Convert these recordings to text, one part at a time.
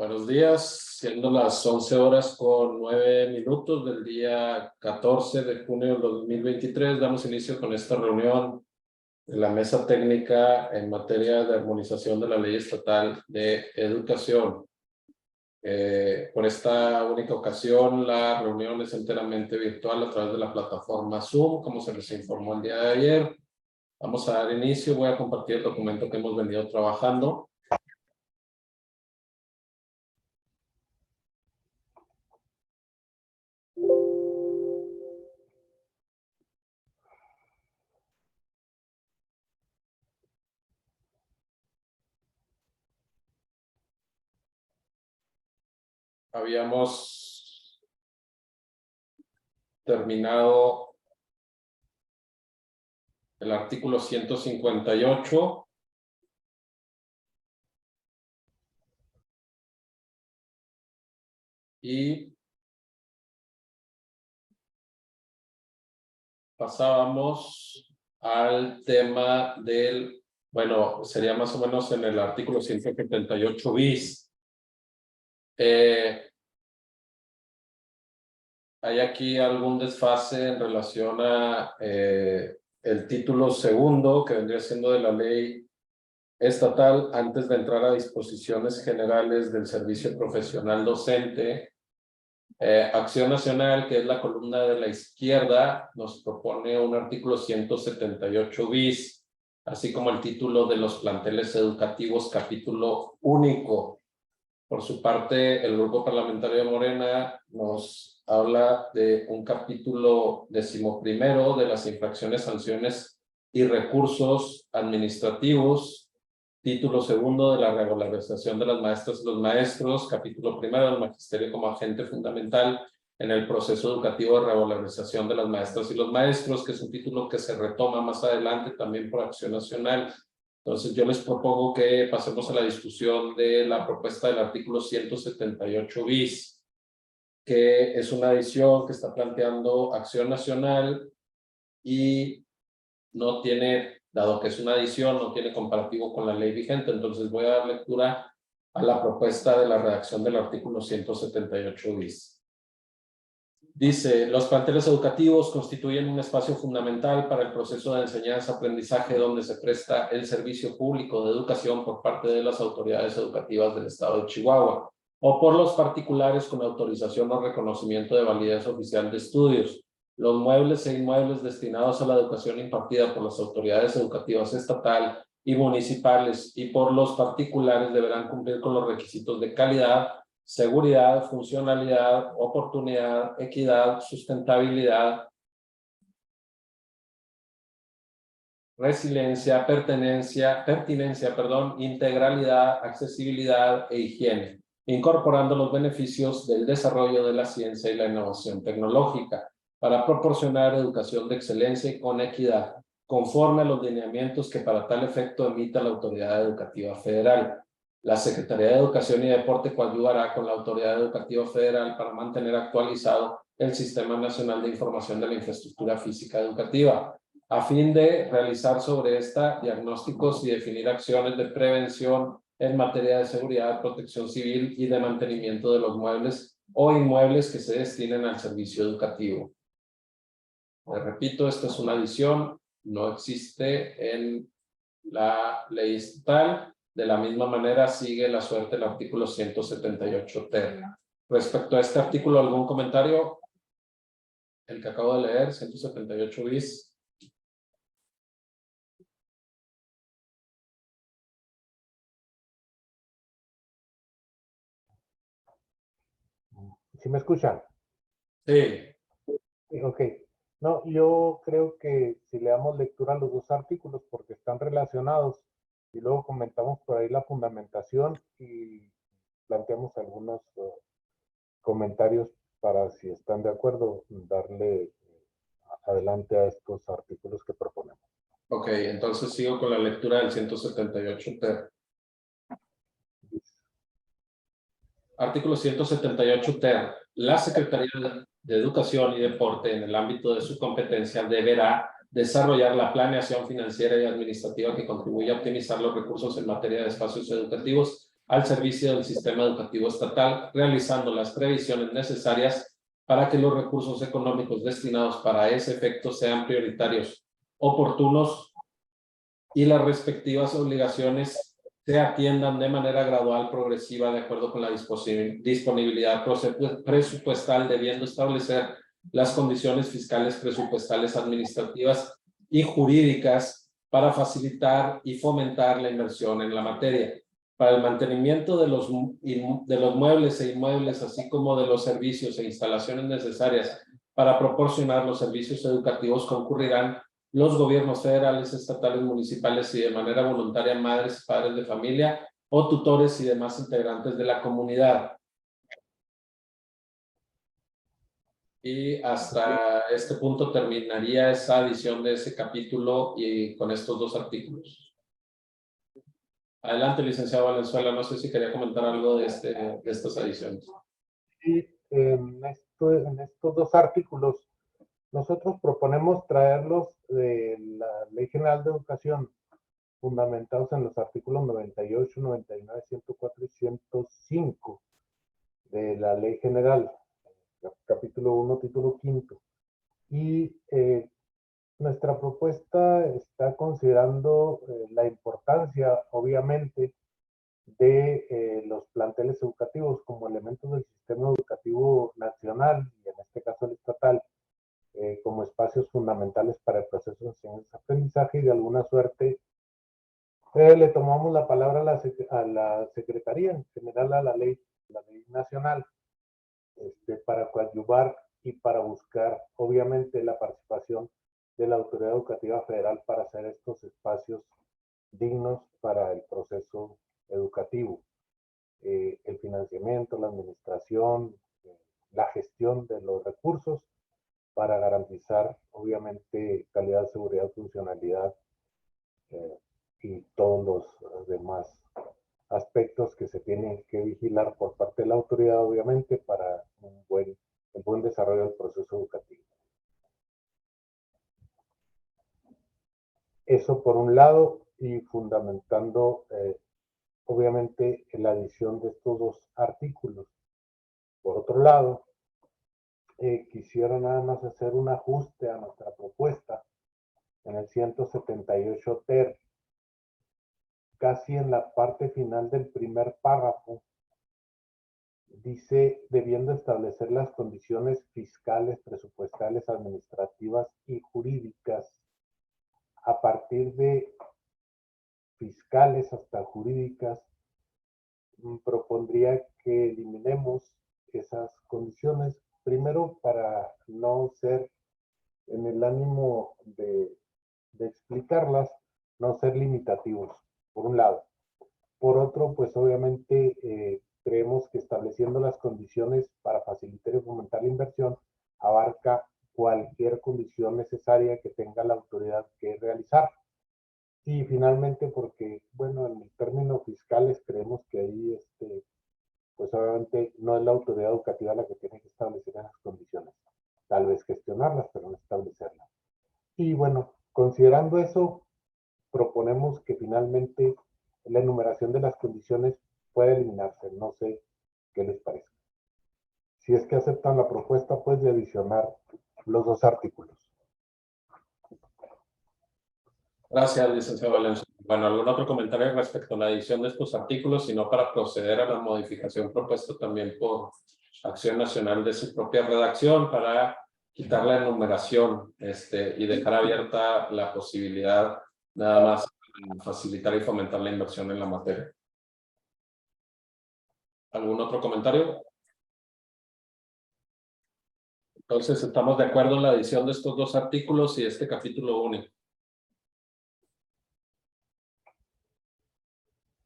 Buenos días, siendo las 11 horas con 9 minutos del día 14 de junio de 2023, damos inicio con esta reunión de la Mesa Técnica en materia de armonización de la Ley Estatal de Educación. Por esta única ocasión, la reunión es enteramente virtual a través de la plataforma Zoom, como se les informó el día de ayer. Vamos a dar inicio, voy a compartir el documento que hemos venido trabajando. Habíamos terminado el artículo 158 y pasábamos al tema del, bueno, sería más o menos en el artículo 178 bis. Hay aquí algún desfase en relación a el título segundo, que vendría siendo de la ley estatal, antes de entrar a disposiciones generales del servicio profesional docente. Acción Nacional, que es la columna de la izquierda, nos propone un artículo 178 bis, así como el título de los planteles educativos, capítulo único. Por su parte, el grupo parlamentario de Morena nos habla de un capítulo 11º de las infracciones, sanciones y recursos administrativos, título segundo de la regularización de las maestras y los maestros, capítulo primero del magisterio como agente fundamental en el proceso educativo de regularización de las maestras y los maestros, que es un título que se retoma más adelante también por Acción Nacional. Entonces yo les propongo que pasemos a la discusión de la propuesta del artículo 178 bis, que es una adición que está planteando Acción Nacional y no tiene, dado que es una adición, no tiene comparativo con la ley vigente. Entonces voy a dar lectura a la propuesta de la redacción del artículo 178 bis. Dice, los planteles educativos constituyen un espacio fundamental para el proceso de enseñanza-aprendizaje donde se presta el servicio público de educación por parte de las autoridades educativas del estado de Chihuahua o por los particulares con autorización o reconocimiento de validez oficial de estudios. Los muebles e inmuebles destinados a la educación impartida por las autoridades educativas estatal y municipales y por los particulares deberán cumplir con los requisitos de calidad, seguridad, funcionalidad, oportunidad, equidad, sustentabilidad, resiliencia, pertinencia, integralidad, accesibilidad e higiene, incorporando los beneficios del desarrollo de la ciencia y la innovación tecnológica para proporcionar educación de excelencia y con equidad, conforme a los lineamientos que para tal efecto emita la Autoridad Educativa Federal. La Secretaría de Educación y Deporte coadyuvará con la Autoridad Educativa Federal para mantener actualizado el Sistema Nacional de Información de la Infraestructura Física Educativa, a fin de realizar sobre esta diagnósticos y definir acciones de prevención en materia de seguridad, protección civil y de mantenimiento de los muebles o inmuebles que se destinen al servicio educativo. Les repito, esta es una adición, no existe en la ley estatal. De la misma manera sigue la suerte el artículo 178 ter. Respecto a este artículo, ¿algún comentario? El que acabo de leer, 178 bis. ¿Sí me escuchan? Sí. Ok. No, yo creo que si le damos lectura a los dos artículos porque están relacionados y luego comentamos por ahí la fundamentación y planteamos algunos comentarios para, si están de acuerdo, darle adelante a estos artículos que proponemos. Ok, entonces sigo con la lectura del 178 ter. Artículo 178 ter. La Secretaría de Educación y Deporte, en el ámbito de su competencia, deberá desarrollar la planeación financiera y administrativa que contribuya a optimizar los recursos en materia de espacios educativos al servicio del sistema educativo estatal, realizando las previsiones necesarias para que los recursos económicos destinados para ese efecto sean prioritarios, oportunos y las respectivas obligaciones se atiendan de manera gradual, progresiva, de acuerdo con la disponibilidad presupuestal, debiendo establecer las condiciones fiscales, presupuestales, administrativas y jurídicas para facilitar y fomentar la inversión en la materia. Para el mantenimiento de los muebles e inmuebles, así como de los servicios e instalaciones necesarias para proporcionar los servicios educativos, concurrirán los gobiernos federales, estatales, municipales y de manera voluntaria madres y padres de familia o tutores y demás integrantes de la comunidad. Y hasta este punto terminaría esa adición de ese capítulo y con estos dos artículos. Adelante, licenciado Valenzuela, no sé si quería comentar algo de estas adiciones. Sí, en estos dos artículos, nosotros proponemos traerlos de la Ley General de Educación, fundamentados en los artículos 98, 99, 104 y 105 de la Ley General, capítulo 1, título 5. Y nuestra propuesta está considerando la importancia, obviamente, de los planteles educativos como elementos del sistema educativo nacional y en este caso el estatal, como espacios fundamentales para el proceso de enseñanza-aprendizaje, y de alguna suerte le tomamos la palabra a la Secretaría, en general a la ley nacional, para coadyuvar y para buscar, obviamente, la participación de la Autoridad Educativa Federal para hacer estos espacios dignos para el proceso educativo. El financiamiento, la administración, la gestión de los recursos para garantizar, obviamente, calidad, seguridad, funcionalidad y todos los demás aspectos que se tienen que vigilar por parte de la autoridad, obviamente, para el buen desarrollo del proceso educativo. Eso por un lado, y fundamentando, obviamente, la adición de estos dos artículos. Por otro lado, quisiera nada más hacer un ajuste a nuestra propuesta en el 178 ter, casi en la parte final del primer párrafo. Dice, debiendo establecer las condiciones fiscales, presupuestales, administrativas y jurídicas. A partir de fiscales hasta jurídicas, propondría que eliminemos esas condiciones, primero para no ser, en el ánimo de explicarlas, no ser limitativos, por un lado. Por otro, pues obviamente creemos que estableciendo las condiciones para facilitar y fomentar la inversión abarca cualquier condición necesaria que tenga la autoridad que realizar. Y finalmente, porque, bueno, en términos fiscales creemos que ahí, pues obviamente no es la autoridad educativa la que tiene que establecer esas condiciones. Tal vez gestionarlas, pero no establecerlas. Y bueno, considerando eso, proponemos que finalmente la enumeración de las condiciones pueda eliminarse. No sé qué les parece. Si es que aceptan la propuesta, pues, de adicionar los dos artículos. Gracias, licenciado Valenzuela. Bueno, ¿algún otro comentario respecto a la edición de estos artículos, sino para proceder a la modificación propuesta también por Acción Nacional de su propia redacción para quitar la enumeración y dejar abierta la posibilidad nada más de facilitar y fomentar la inversión en la materia? ¿Algún otro comentario? Entonces, estamos de acuerdo en la edición de estos dos artículos y este capítulo único.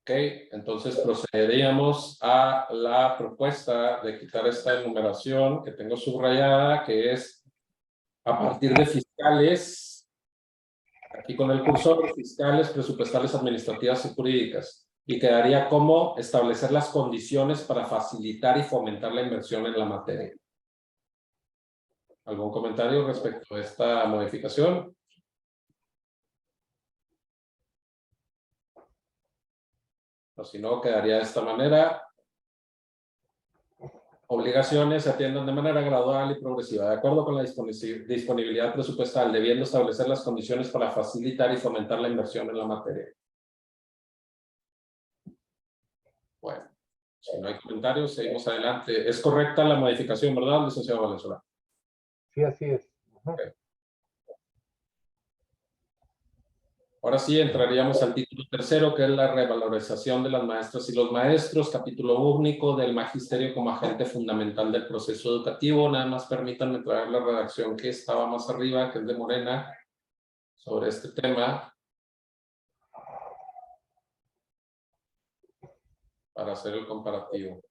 Ok, entonces procederíamos a la propuesta de quitar esta enumeración que tengo subrayada, que es a partir de fiscales, aquí con el cursor, fiscales, presupuestales, administrativas y jurídicas, y quedaría como establecer las condiciones para facilitar y fomentar la inversión en la materia. ¿Algún comentario respecto a esta modificación? o si no, quedaría de esta manera. Obligaciones se atiendan de manera gradual y progresiva, de acuerdo con la disponibilidad presupuestal, debiendo establecer las condiciones para facilitar y fomentar la inversión en la materia. Bueno, si no hay comentarios, seguimos adelante. Es correcta la modificación, ¿verdad, licenciado Valenzuela? Sí, así es. Okay. Ahora sí, entraríamos al título tercero, que es la revalorización de las maestras y los maestros, capítulo único del magisterio como agente fundamental del proceso educativo. Nada más permítanme traer la redacción que estaba más arriba, que es de Morena, sobre este tema, para hacer el comparativo.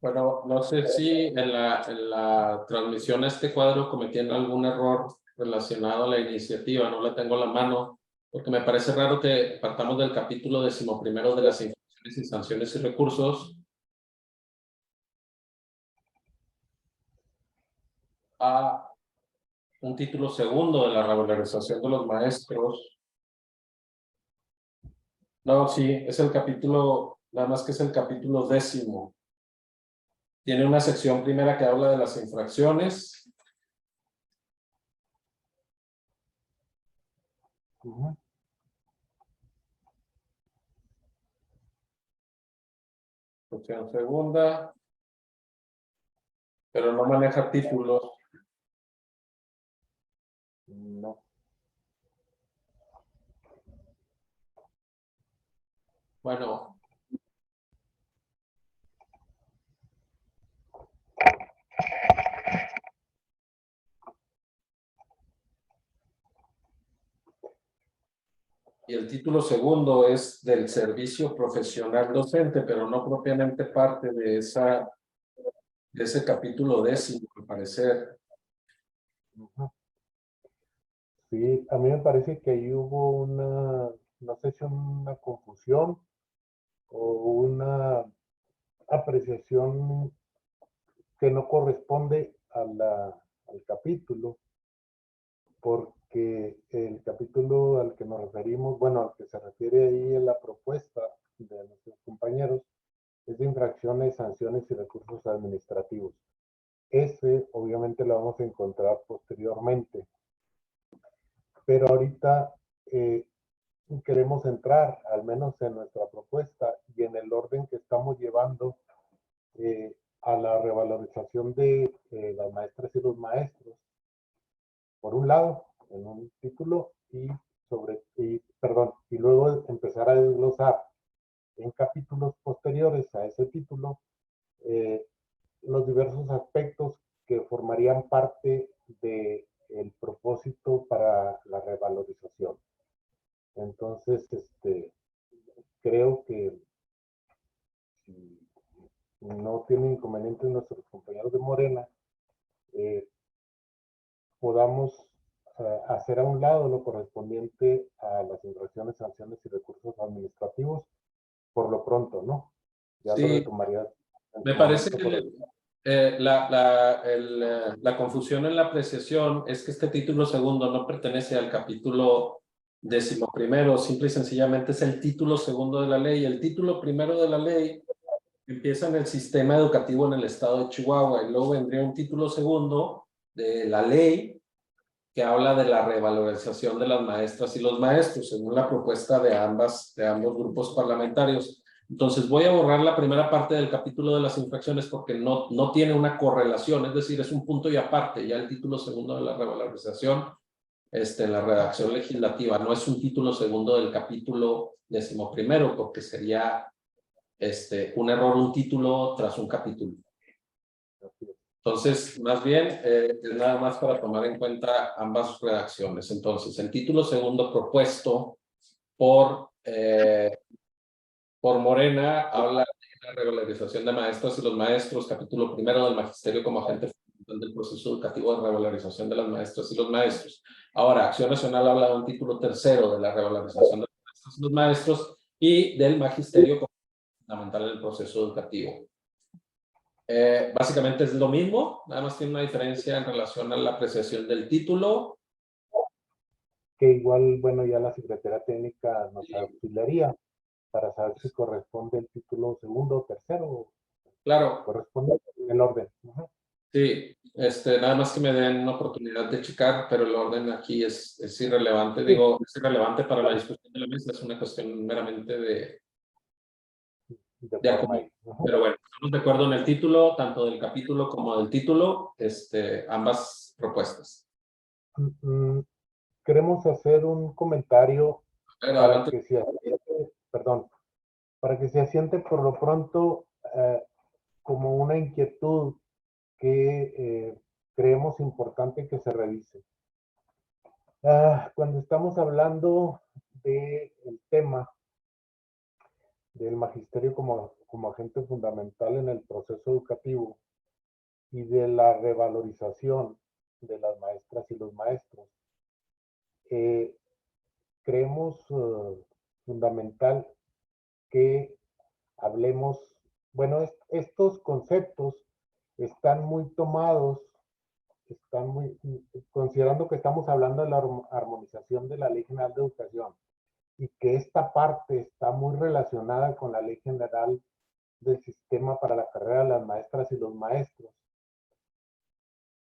Bueno, no sé si en la transmisión a este cuadro cometieron algún error relacionado a la iniciativa, no la tengo a la mano, porque me parece raro que partamos del capítulo 11º de las infracciones y sanciones y recursos a un título segundo de la revalorización de los maestros. No, sí, es el capítulo, nada más que es el capítulo 10º. Tiene una sección primera que habla de las infracciones. Sección segunda. Pero no maneja títulos. No. Bueno. Y el título segundo es del servicio profesional docente, pero no propiamente parte de ese capítulo 10º, al parecer. Sí, a mí me parece que ahí hubo no sé si una confusión o una apreciación que no corresponde al capítulo, porque el capítulo al que nos referimos, bueno, al que se refiere ahí en la propuesta de nuestros compañeros, es de infracciones, sanciones y recursos administrativos. Ese obviamente lo vamos a encontrar posteriormente, pero ahorita queremos entrar, al menos en nuestra propuesta y en el orden que estamos llevando a la revalorización de las maestras y los maestros, por un lado, en un título, y luego empezar a desglosar en capítulos posteriores a ese título los diversos aspectos que formarían parte del propósito para la revalorización. Entonces, creo que si no tienen inconvenientes nuestros compañeros de Morena, podamos hacer a un lado lo correspondiente a las infracciones, sanciones y recursos administrativos por lo pronto, ¿no? Ya lo Sí, retomaría. me parece que la confusión en la apreciación es que este título segundo no pertenece al capítulo 11º, simple y sencillamente es el título segundo de la ley. El título primero de la ley empieza en el sistema educativo en el estado de Chihuahua y luego vendría un título segundo de la ley que habla de la revalorización de las maestras y los maestros según la propuesta de ambos grupos parlamentarios. Entonces voy a borrar la primera parte del capítulo de las infracciones porque no tiene una correlación, es decir, es un punto y aparte. Ya el título segundo de la revalorización en la redacción legislativa. No es un título segundo del capítulo 11º, porque sería un error, un título tras un capítulo. Entonces, más bien, es nada más para tomar en cuenta ambas redacciones. Entonces, el título segundo propuesto por Morena habla de la regularización de maestras y los maestros, capítulo primero del magisterio como agente fundamental del proceso educativo de regularización de las maestras y los maestros. Ahora, Acción Nacional habla de un título tercero de la regularización de las maestras y los maestros y del magisterio como fundamental del proceso educativo. Básicamente es lo mismo, nada más tiene una diferencia en relación a la apreciación del título. Que igual, bueno, ya la Secretaría Técnica nos auxiliaría para saber si corresponde el título segundo o tercero. Claro. Corresponde en el orden. Sí, nada más que me den una oportunidad de checar, pero el orden aquí es irrelevante. Sí. Digo, es irrelevante para la discusión de la mesa, es una cuestión meramente de forma ahí. Pero bueno, estamos de acuerdo en el título, tanto del capítulo como del título, ambas propuestas. Queremos hacer un comentario para Adelante. que se asiente, perdón, para que se asiente por lo pronto como una inquietud que creemos importante que se revise. Cuando estamos hablando del tema del magisterio como agente fundamental en el proceso educativo y de la revalorización de las maestras y los maestros, creemos fundamental que hablemos, bueno, estos conceptos están muy tomados, considerando que estamos hablando de la armonización de la Ley General de Educación y que esta parte está muy relacionada con la Ley General del Sistema para la Carrera de las Maestras y los Maestros.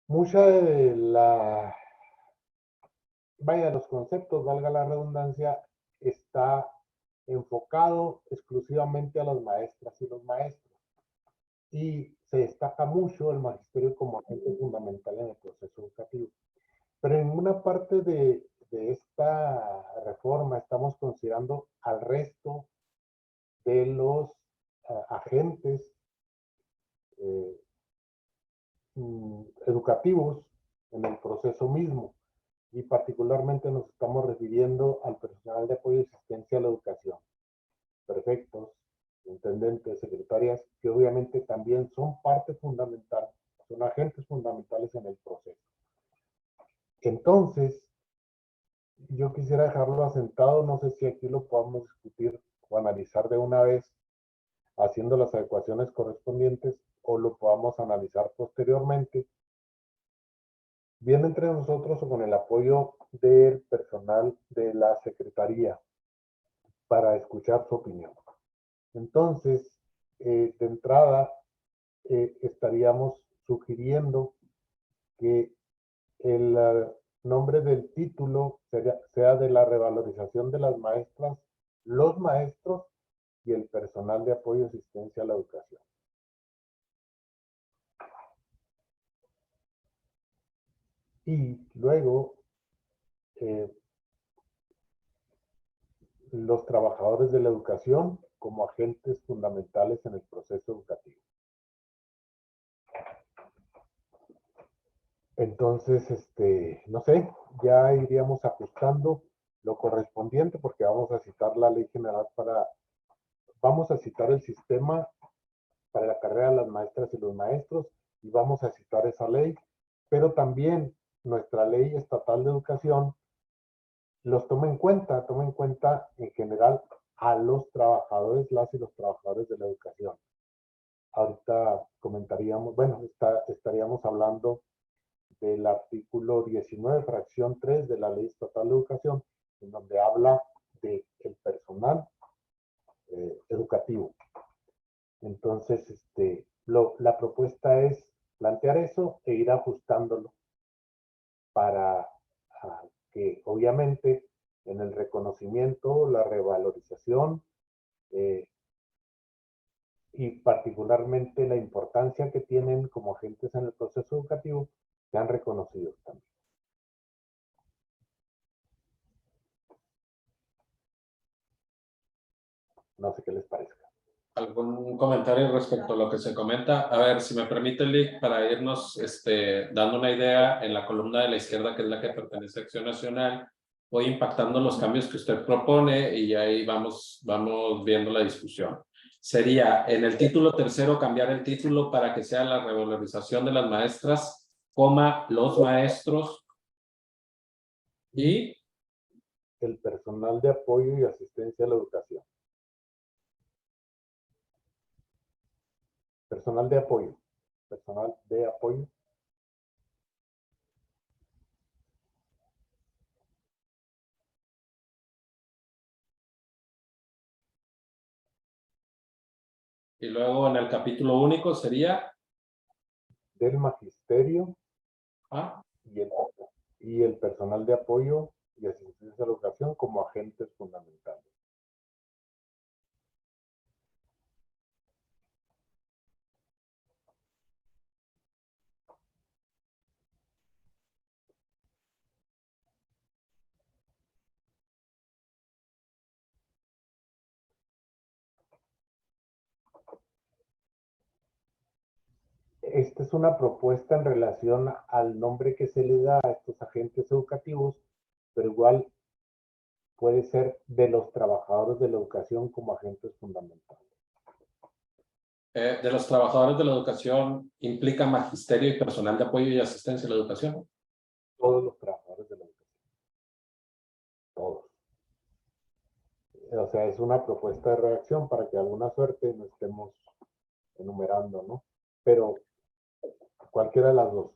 Mucha de los conceptos, valga la redundancia, está enfocado exclusivamente a las maestras y los maestros. Y se destaca mucho el magisterio como agente fundamental en el proceso educativo. Pero en una parte de esta reforma estamos considerando al resto de los agentes educativos en el proceso mismo. Y particularmente nos estamos refiriendo al personal de apoyo y asistencia a la educación. Prefectos, intendentes, secretarias, que obviamente también son parte fundamental, son agentes fundamentales en el proceso. Entonces, yo quisiera dejarlo asentado, no sé si aquí lo podamos discutir o analizar de una vez, haciendo las adecuaciones correspondientes, o lo podamos analizar posteriormente, bien entre nosotros o con el apoyo del personal de la Secretaría para escuchar su opinión. Entonces, de entrada, estaríamos sugiriendo que el nombre del título sea de la revalorización de las maestras, los maestros y el personal de apoyo y asistencia a la educación. Y luego, los trabajadores de la educación como agentes fundamentales en el proceso educativo. Entonces, no sé, ya iríamos ajustando lo correspondiente porque vamos a citar la ley general vamos a citar el sistema para la carrera de las maestras y los maestros y vamos a citar esa ley, pero también nuestra ley estatal de educación los toma en cuenta en general a los trabajadores, las y los trabajadores de la educación. Ahorita comentaríamos, bueno, estaríamos hablando del artículo 19, fracción 3 de la Ley Estatal de Educación, en donde habla del personal educativo. Entonces, la propuesta es plantear eso e ir ajustándolo para que obviamente en el reconocimiento, la revalorización y particularmente la importancia que tienen como agentes en el proceso educativo sean reconocidos también. No sé qué les parezca. ¿Algún comentario respecto a lo que se comenta? A ver, si me permite, Lick, para irnos dando una idea en la columna de la izquierda, que es la que pertenece a Acción Nacional, voy impactando los cambios que usted propone y ahí vamos viendo la discusión. Sería en el título tercero cambiar el título para que sea la revalorización de las maestras, coma, los maestros y el personal de apoyo y asistencia a la educación. Personal de apoyo. Personal de apoyo. luego en el capítulo único sería Del magisterio ¿ah? y el personal de apoyo y asistencia a la educación como agentes fundamentales. Esta es una propuesta en relación al nombre que se le da a estos agentes educativos, pero igual puede ser de los trabajadores de la educación como agentes fundamentales. De los trabajadores de la educación implica magisterio y personal de apoyo y asistencia a la educación. Todos los trabajadores de la educación. Todos. O sea, es una propuesta de redacción para que a alguna suerte no estemos enumerando, ¿no? Pero cualquiera de las dos.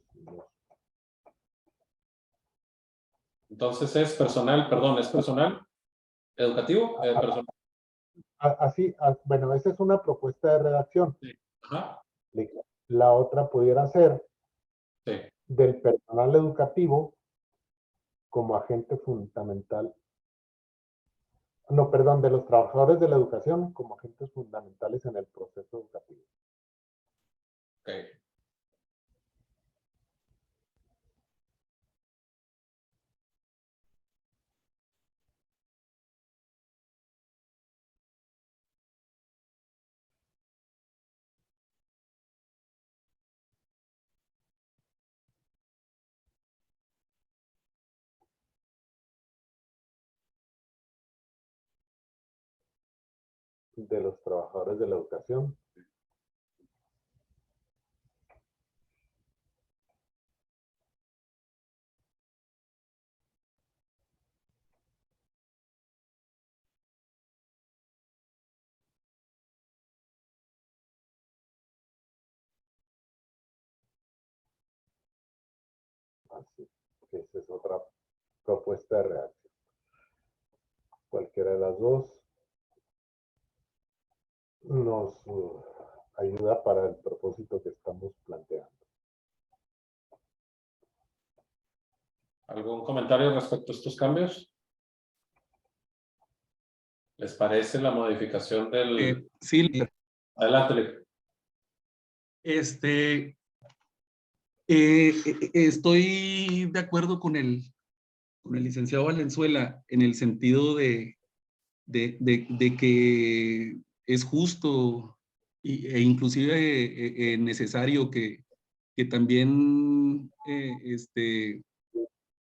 Entonces es personal, perdón, es personal educativo, personal. Así, bueno, esa es una propuesta de redacción. Sí. Ajá. La otra pudiera ser Sí. del personal educativo como agente fundamental. No, perdón, de los trabajadores de la educación como agentes fundamentales en el proceso educativo. Okay. De los trabajadores de la educación. Así, esa es otra propuesta de redacción. Cualquiera de las dos nos ayuda para el propósito que estamos planteando. ¿Algún comentario respecto a estos cambios? ¿Les parece la modificación del...? Sí, Adelante. estoy de acuerdo con el licenciado Valenzuela en el sentido de que es justo e inclusive necesario que también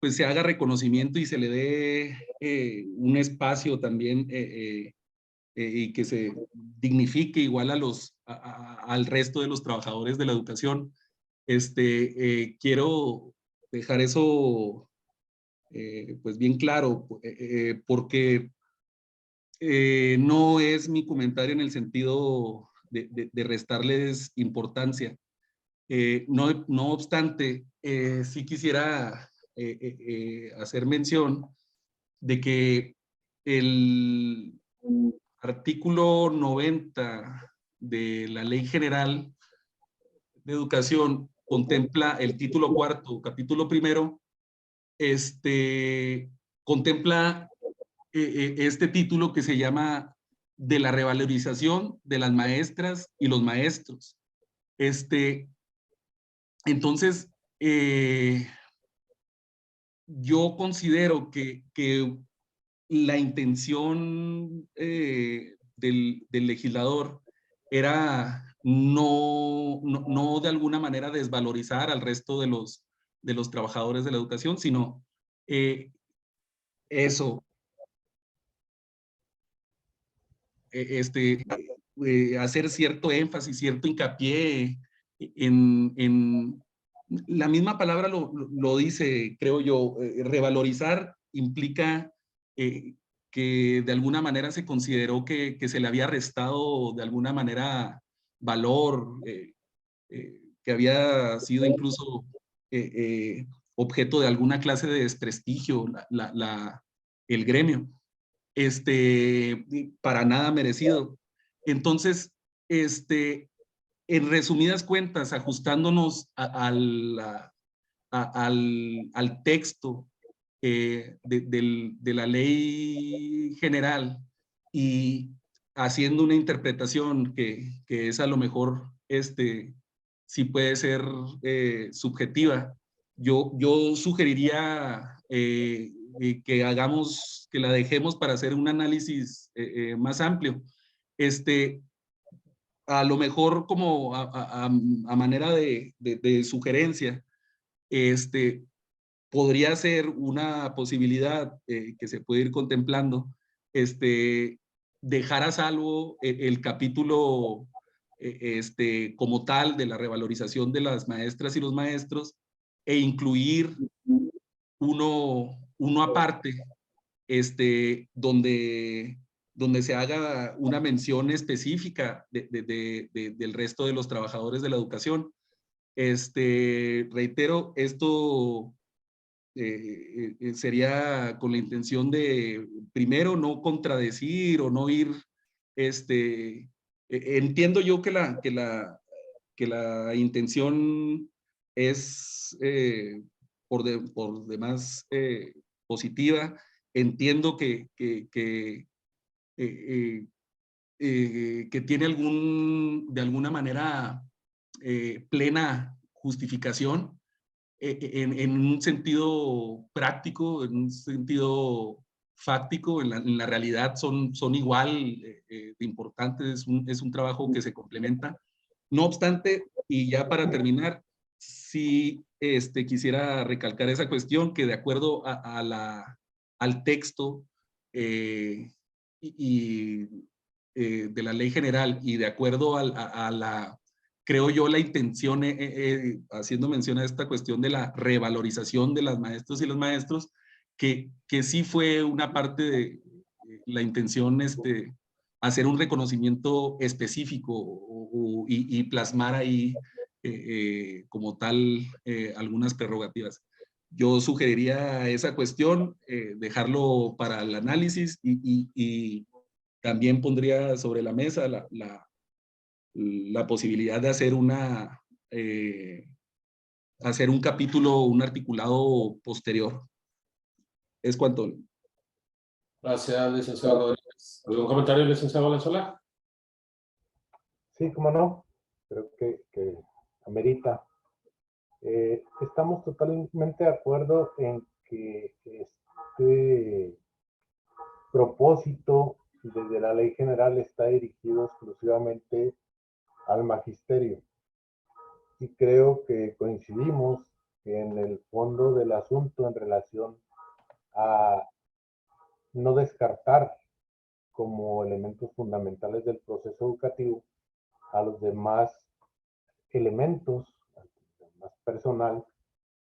pues se haga reconocimiento y se le dé un espacio también y que se dignifique igual al resto de los trabajadores de la educación. Quiero dejar eso pues bien claro, porque no es mi comentario en el sentido de restarles importancia. No obstante, sí quisiera hacer mención de que el artículo 90 de la Ley General de Educación contempla el título cuarto, capítulo primero, contempla este título que se llama de la revalorización de las maestras y los maestros. Entonces, yo considero que la intención del legislador era no de alguna manera desvalorizar al resto de los trabajadores de la educación, sino eso, hacer cierto énfasis, cierto hincapié en la misma palabra lo dice, creo yo, revalorizar implica que de alguna manera se consideró que se le había restado de alguna manera valor, que había sido incluso objeto de alguna clase de desprestigio el gremio. Para nada merecido. Entonces, en resumidas cuentas, ajustándonos al texto de la ley general y haciendo una interpretación que es a lo mejor, sí puede ser subjetiva, yo sugeriría que la dejemos para hacer un análisis más amplio. A lo mejor como a manera de sugerencia, podría ser una posibilidad que se puede ir contemplando, dejar a salvo el capítulo como tal de la revalorización de las maestras y los maestros e incluir uno aparte, donde se haga una mención específica del resto de los trabajadores de la educación. Reitero, esto sería con la intención de, primero, no contradecir o no ir, entiendo yo que la intención es por demás positiva. Entiendo que tiene de alguna manera plena justificación en un sentido práctico, en un sentido fáctico, en la realidad son igual de importantes, es un trabajo que se complementa. No obstante, y ya para terminar, sí quisiera recalcar esa cuestión que de acuerdo al texto de la ley general y de acuerdo a la, creo yo, la intención, haciendo mención a esta cuestión de la revalorización de las maestras y los maestros, que sí fue una parte de la intención hacer un reconocimiento específico y plasmar ahí como tal algunas prerrogativas. Yo sugeriría esa cuestión, dejarlo para el análisis y también pondría sobre la mesa la posibilidad de hacer un capítulo, un articulado posterior. Es cuanto. Gracias, licenciado Rodríguez. ¿Algún comentario, licenciado Valenzuela? Sí, cómo no. Creo que amerita. Estamos totalmente de acuerdo en que este propósito desde la ley general está dirigido exclusivamente al magisterio. Y creo que coincidimos en el fondo del asunto en relación a no descartar como elementos fundamentales del proceso educativo a los demás elementos, al más personal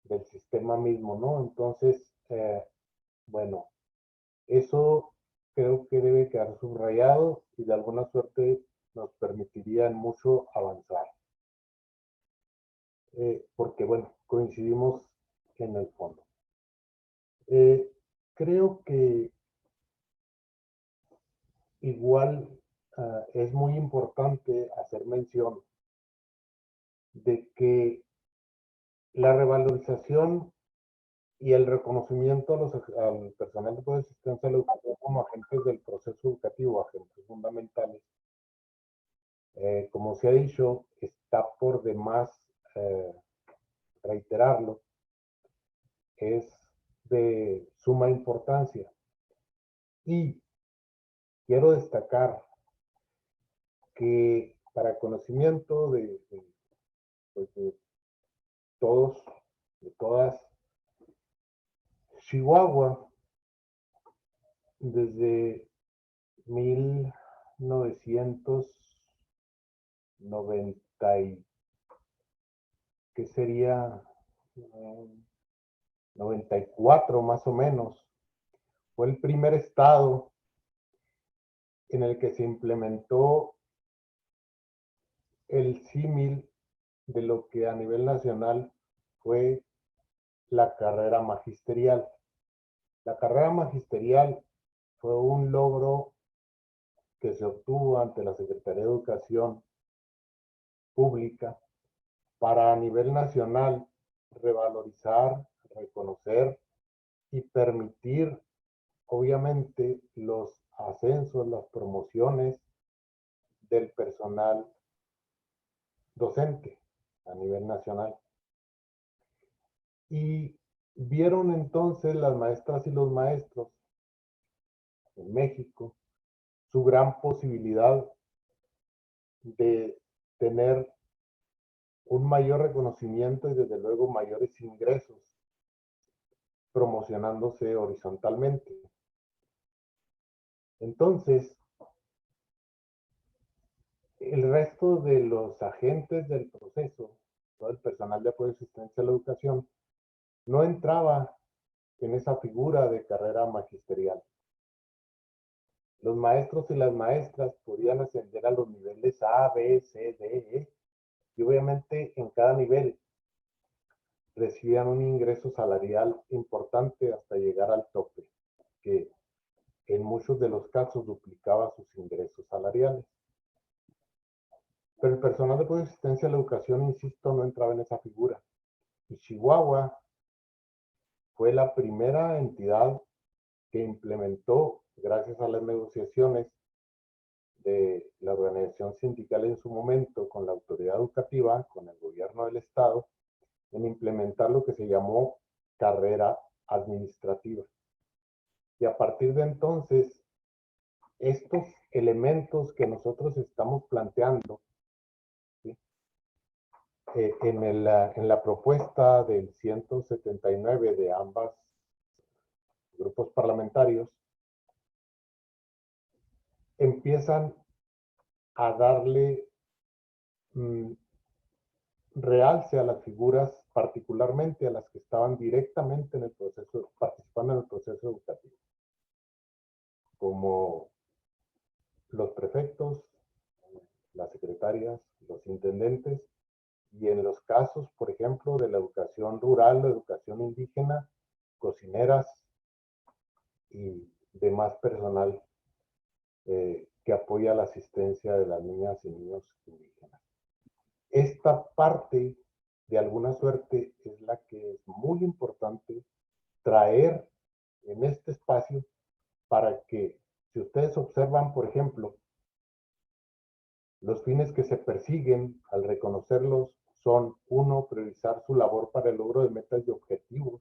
del sistema mismo, ¿no? Entonces, bueno, eso creo que debe quedar subrayado y de alguna suerte nos permitiría mucho avanzar. Porque, bueno, coincidimos en el fondo. Creo que igual es muy importante hacer mención de que la revalorización y el reconocimiento al personal de asistencia a la educación como agentes del proceso educativo, agentes fundamentales, como se ha dicho, está por demás reiterarlo, es de suma importancia. Y quiero destacar que para conocimiento pues, de todos, de todas, Chihuahua, desde 1990, que sería 94 más o menos, fue el primer estado en el que se implementó el símil de lo que a nivel nacional fue la carrera magisterial. La carrera magisterial fue un logro que se obtuvo ante la Secretaría de Educación Pública para a nivel nacional revalorizar, reconocer y permitir, obviamente, los ascensos, las promociones del personal docente a nivel nacional. Y vieron entonces las maestras y los maestros en México su gran posibilidad de tener un mayor reconocimiento y desde luego mayores ingresos promocionándose horizontalmente. Entonces, el resto de los agentes del proceso, todo el personal de apoyo y asistencia a la educación, no entraba en esa figura de carrera magisterial. Los maestros y las maestras podían ascender a los niveles A, B, C, D, E, y obviamente en cada nivel recibían un ingreso salarial importante hasta llegar al tope, que en muchos de los casos duplicaba sus ingresos salariales. Pero el personal de apoyo y asistencia a la educación, insisto, no entraba en esa figura. Y Chihuahua fue la primera entidad que implementó, gracias a las negociaciones de la organización sindical en su momento con la autoridad educativa, con el gobierno del estado, en implementar lo que se llamó carrera administrativa. Y a partir de entonces, estos elementos que nosotros estamos planteando, ¿sí? En la propuesta del 179 de ambos grupos parlamentarios, empiezan a darle realce a las figuras, particularmente a las que estaban directamente en el proceso, participando en el proceso educativo, como los prefectos, las secretarias, los intendentes, y en los casos, por ejemplo, de la educación rural, la educación indígena, cocineras y demás personal que apoya la asistencia de las niñas y niños indígenas. Esta parte, de alguna suerte, es la que es muy importante traer en este espacio para que, si ustedes observan, por ejemplo, los fines que se persiguen al reconocerlos son, uno, priorizar su labor para el logro de metas y objetivos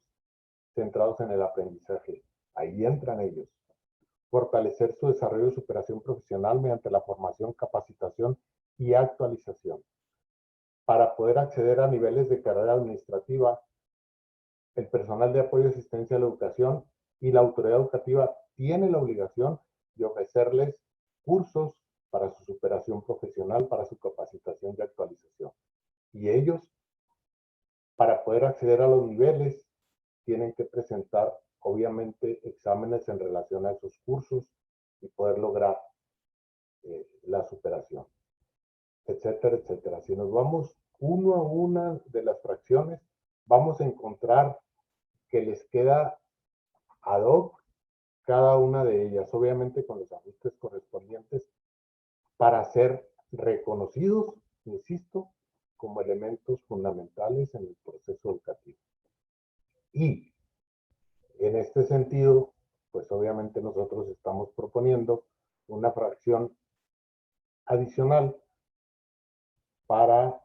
centrados en el aprendizaje. Ahí entran ellos. Fortalecer su desarrollo y superación profesional mediante la formación, capacitación y actualización. Para poder acceder a niveles de carrera administrativa, el personal de apoyo y asistencia a la educación y la autoridad educativa tiene la obligación de ofrecerles cursos para su superación profesional, para su capacitación y actualización. Y ellos, para poder acceder a los niveles, tienen que presentar, obviamente, exámenes en relación a esos cursos y poder lograr la superación, etcétera, etcétera. Si nos vamos uno a una de las fracciones, vamos a encontrar que les queda ad hoc cada una de ellas, obviamente con los ajustes correspondientes, para ser reconocidos, insisto, como elementos fundamentales en el proceso educativo. Y en este sentido, pues obviamente nosotros estamos proponiendo una fracción adicional para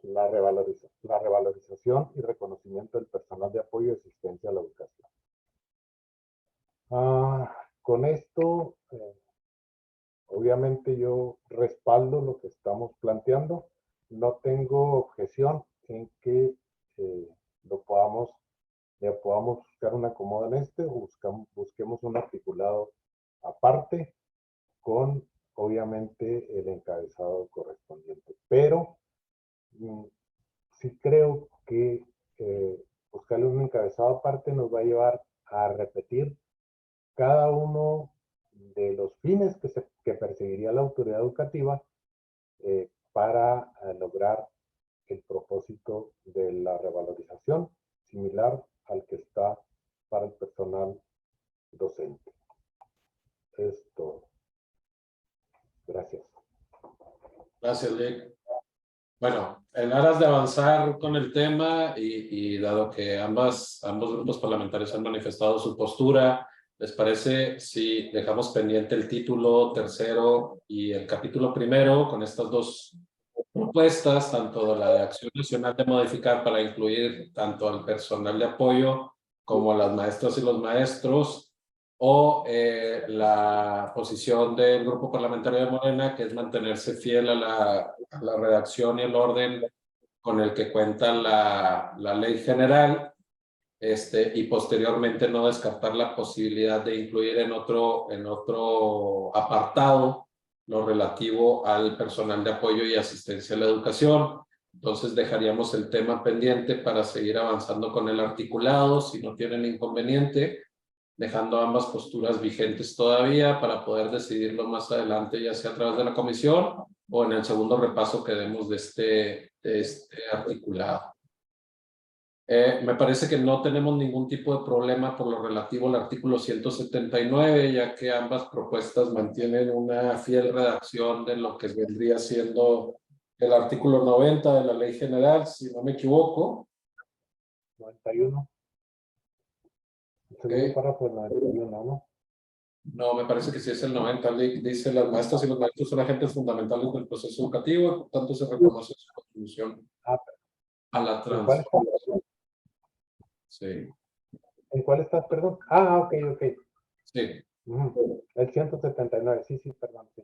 la revalorización y reconocimiento del personal de apoyo y asistencia a la educación. Con esto, Obviamente yo respaldo lo que estamos planteando. No tengo objeción en que le podamos buscar un acomodo en este, o busquemos un articulado aparte con, obviamente, el encabezado correspondiente. Pero sí creo que buscarle un encabezado aparte nos va a llevar a repetir cada uno de los fines que perseguiría la autoridad educativa para lograr el propósito de la revalorización, similar al que está para el personal docente. Es todo. Gracias. Gracias, Lick. Bueno, en aras de avanzar con el tema y dado que ambos grupos parlamentarios han manifestado su postura, ¿les parece si dejamos pendiente el título tercero y el capítulo primero con estas dos propuestas, tanto la de Acción Nacional de modificar para incluir tanto al personal de apoyo como a las maestras y los maestros, o la posición del grupo parlamentario de Morena, que es mantenerse fiel a la redacción y el orden con el que cuenta la ley general, y posteriormente no descartar la posibilidad de incluir en otro apartado lo relativo al personal de apoyo y asistencia a la educación? Entonces dejaríamos el tema pendiente para seguir avanzando con el articulado, si no tienen inconveniente, dejando ambas posturas vigentes todavía para poder decidirlo más adelante, ya sea a través de la comisión o en el segundo repaso que demos de este articulado. Me parece que no tenemos ningún tipo de problema por lo relativo al artículo 179, ya que ambas propuestas mantienen una fiel redacción de lo que vendría siendo el artículo 90 de la Ley General, si no me equivoco. 91. El segundo párrafo es 91, ¿no? No, me parece que sí es el 90. Dice: las maestras y los maestros son agentes fundamentales del proceso educativo y por tanto se reconoce su contribución a la transformación. Sí. ¿En cuál estás, perdón? Ah, ok. Sí. El 179, sí, perdón. Sí.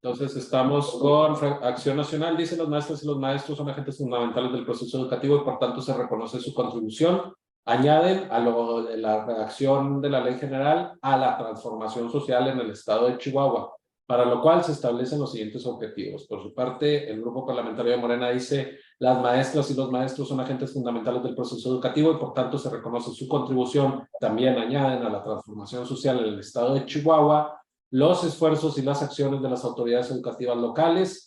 Entonces estamos con Acción Nacional. Dice: las maestras y los maestros son agentes fundamentales del proceso educativo y por tanto se reconoce su contribución. Añaden a lo de la redacción de la ley general a la transformación social en el estado de Chihuahua, para lo cual se establecen los siguientes objetivos. Por su parte, el grupo parlamentario de Morena dice: las maestras y los maestros son agentes fundamentales del proceso educativo y por tanto se reconoce su contribución. También añaden a la transformación social en el estado de Chihuahua los esfuerzos y las acciones de las autoridades educativas locales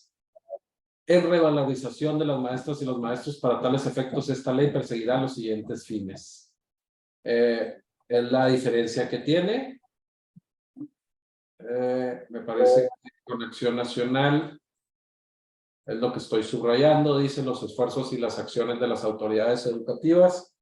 en revalorización de las maestras y los maestros. Para tales efectos, esta ley perseguirá los siguientes fines. Es la diferencia que tiene. Me parece que con Acción Nacional es lo que estoy subrayando. Dice: los esfuerzos y las acciones de las autoridades educativas.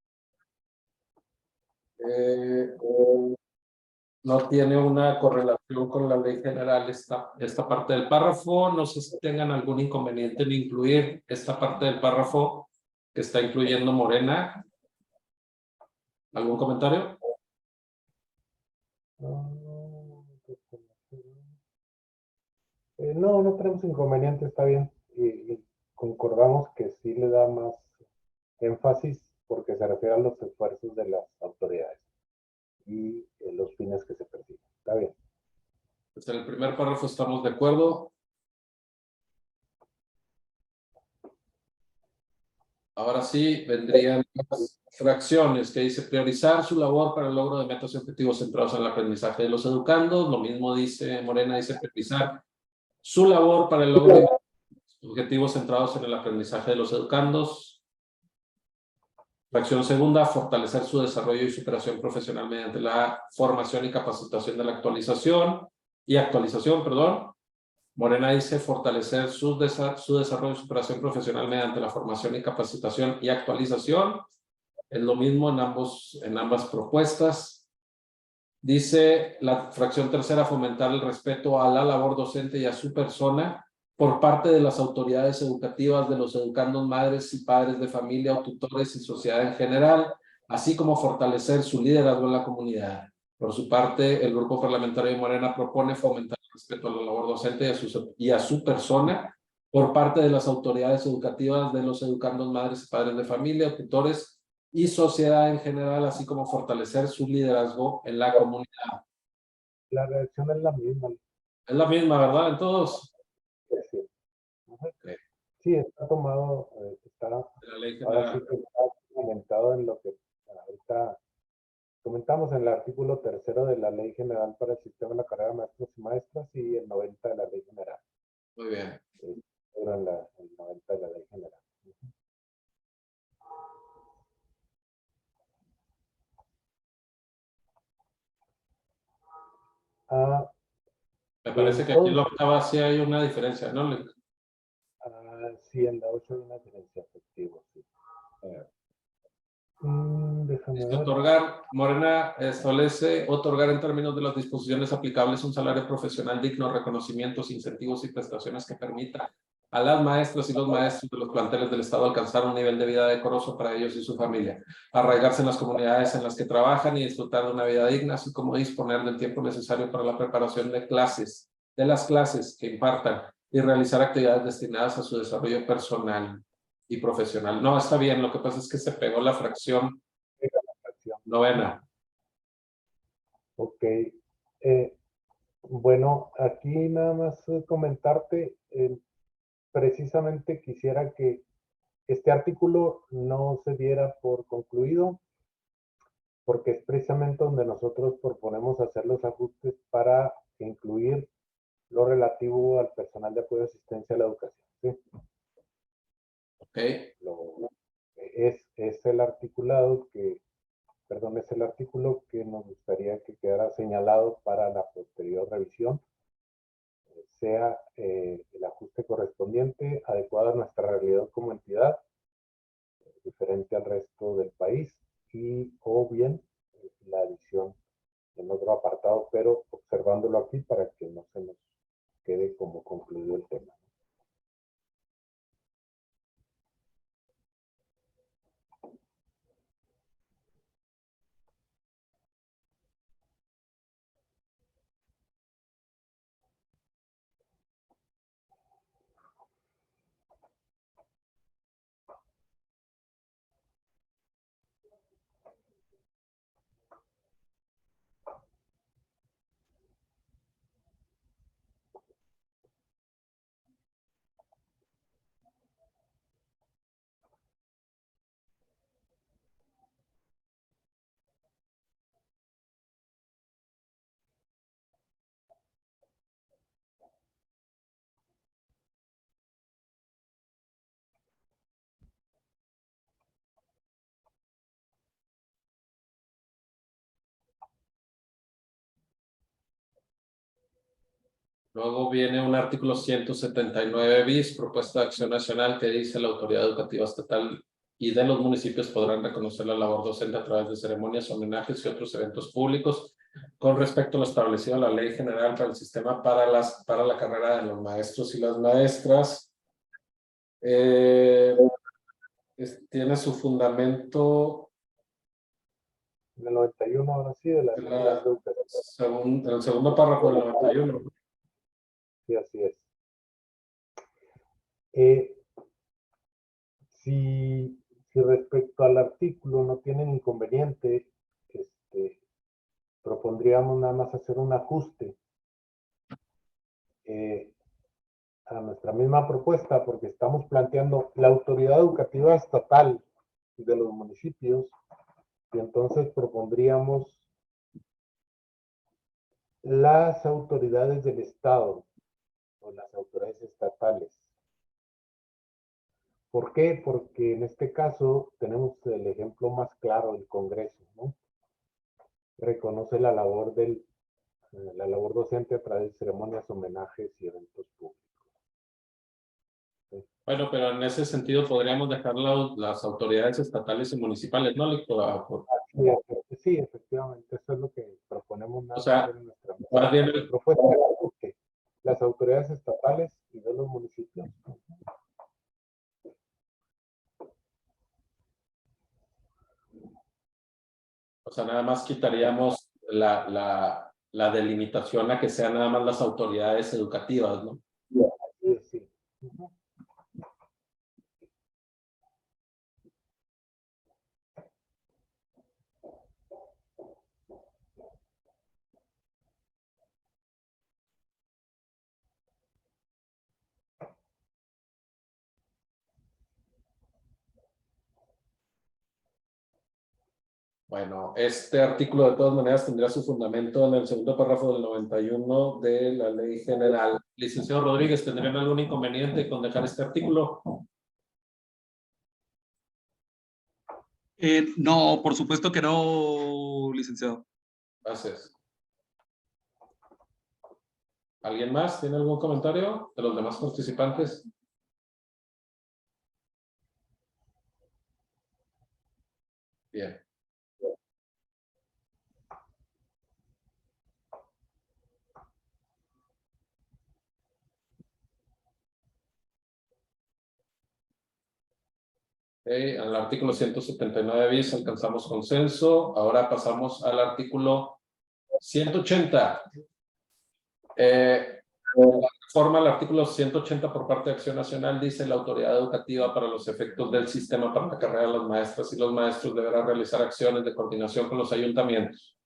No tiene una correlación con la ley general esta parte del párrafo. No sé si tengan algún inconveniente en incluir esta parte del párrafo que está incluyendo Morena. ¿Algún comentario? No tenemos inconveniente, está bien. Y concordamos que sí le da más énfasis porque se refiere a los esfuerzos de las autoridades y los fines que se persiguen. Está bien. Pues en el primer párrafo estamos de acuerdo. Ahora sí, vendrían las fracciones que dice: priorizar su labor para el logro de metas y objetivos centrados en el aprendizaje de los educandos. Lo mismo dice Morena, dice: priorizar su labor para el logro de objetivos centrados en el aprendizaje de los educandos. Fracción segunda: fortalecer su desarrollo y superación profesional mediante la formación y capacitación de la actualización. Morena dice: fortalecer su desarrollo y superación profesional mediante la formación y capacitación y actualización. Es lo mismo en ambas propuestas. Dice la fracción tercera: fomentar el respeto a la labor docente y a su persona por parte de las autoridades educativas, de los educandos, madres y padres de familia o tutores y sociedad en general, así como fortalecer su liderazgo en la comunidad. Por su parte, el Grupo Parlamentario de Morena propone fomentar el respeto a la labor docente y a su persona por parte de las autoridades educativas, de los educandos, madres y padres de familia, tutores y sociedad en general, así como fortalecer su liderazgo en la comunidad. La reacción es la misma. Es la misma, ¿verdad? En todos. Sí, Okay. sí, está tomado, está, La ley ahora general. sí que está comentado en lo que ahorita comentamos en el artículo 3º de la Ley General para el Sistema de la Carrera de Maestros y Maestras y el 90 de la Ley General. Muy bien. El 90 de la Ley General. Ah, Me parece que aquí en la entonces, octava sí hay una diferencia, ¿no? sí, en la 8 hay una diferencia efectiva, sí. Déjame ver. Otorgar, Morena establece otorgar en términos de las disposiciones aplicables un salario profesional digno, reconocimientos, incentivos y prestaciones que permita a las maestras y los maestros de los planteles del Estado alcanzar un nivel de vida decoroso para ellos y su familia, arraigarse en las comunidades en las que trabajan y disfrutar de una vida digna, así como disponer del tiempo necesario para la preparación de las clases que impartan y realizar actividades destinadas a su desarrollo personal y profesional. No, está bien, lo que pasa es que se pegó la fracción novena. Ok. Bueno, aquí nada más comentarte, precisamente quisiera que este artículo no se diera por concluido, porque es precisamente donde nosotros proponemos hacer los ajustes para incluir lo relativo al personal de apoyo y asistencia a la educación. ¿Sí? Ok. Es el articulado que, perdón, es el artículo que nos gustaría que quedara señalado para la posterior revisión, sea el ajuste correspondiente, adecuado a nuestra realidad como entidad, diferente al resto del país, y o bien la adición en otro apartado, pero observándolo aquí para que no se nos quede como concluido el tema. Luego viene un artículo 179 bis, propuesta de acción nacional, que dice la autoridad educativa estatal y de los municipios podrán reconocer la labor docente a través de ceremonias, homenajes y otros eventos públicos con respecto a lo establecido en la Ley General para el Sistema para la carrera de los maestros y las maestras. Tiene su fundamento En el 91, ahora sí, de la Ley General de Educación. en el segundo párrafo del 91. Sí, así es. Si respecto al artículo no tienen inconveniente, propondríamos nada más hacer un ajuste a nuestra misma propuesta, porque estamos planteando la autoridad educativa estatal de los municipios, y entonces propondríamos las autoridades del Estado o las autoridades estatales. ¿Por qué? Porque en este caso tenemos el ejemplo más claro, el Congreso, ¿no? Reconoce la labor docente a través de ceremonias, homenajes y eventos públicos. ¿Sí? Bueno, pero en ese sentido podríamos dejar las autoridades estatales y municipales, ¿no? Sí, efectivamente, eso es lo que proponemos O sea, en nuestra más bien propuesta. Las autoridades estatales y de los municipios. o sea, nada más quitaríamos la delimitación a que sean nada más las autoridades educativas, ¿no? Sí, sí. Ujú. Bueno, este artículo de todas maneras tendrá su fundamento en el segundo párrafo del 91 de la Ley General. Licenciado Rodríguez, ¿tendrían algún inconveniente con dejar este artículo? No, por supuesto que no, licenciado. Gracias. ¿Alguien más tiene algún comentario de los demás participantes? Bien. Al artículo 179 bis alcanzamos consenso. Ahora pasamos al artículo 180. La reforma al artículo 180 por parte de Acción Nacional dice: la autoridad educativa, para los efectos del sistema para la carrera de las maestras y los maestros, deberá realizar acciones de coordinación con los ayuntamientos.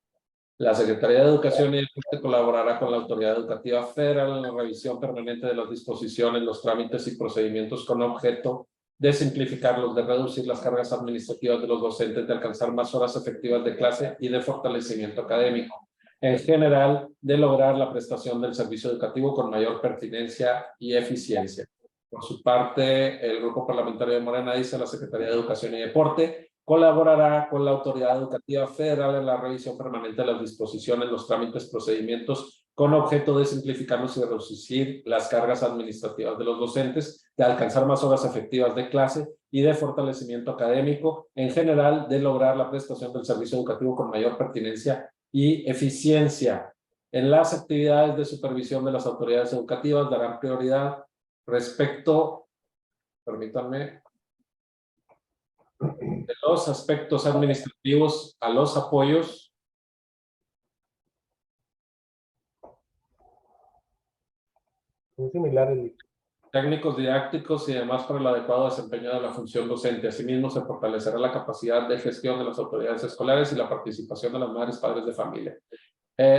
La Secretaría de Educación y Deporte colaborará con la Autoridad Educativa Federal en la revisión permanente de las disposiciones, los trámites y procedimientos con objeto de simplificarlos, de reducir las cargas administrativas de los docentes, de alcanzar más horas efectivas de clase y de fortalecimiento académico. En general, de lograr la prestación del servicio educativo con mayor pertinencia y eficiencia. Por su parte, el Grupo Parlamentario de Morena dice: la Secretaría de Educación y Deporte colaborará con la Autoridad Educativa Federal en la revisión permanente de las disposiciones, los trámites, procedimientos, con objeto de simplificarlos y reducir las cargas administrativas de los docentes, de alcanzar más horas efectivas de clase y de fortalecimiento académico, en general, de lograr la prestación del servicio educativo con mayor pertinencia y eficiencia. En las actividades de supervisión de las autoridades educativas darán prioridad respecto, permítanme, de los aspectos administrativos a los apoyos Son similares. técnicos didácticos y demás para el adecuado desempeño de la función docente. Asimismo, se fortalecerá la capacidad de gestión de las autoridades escolares y la participación de las madres, padres de familia.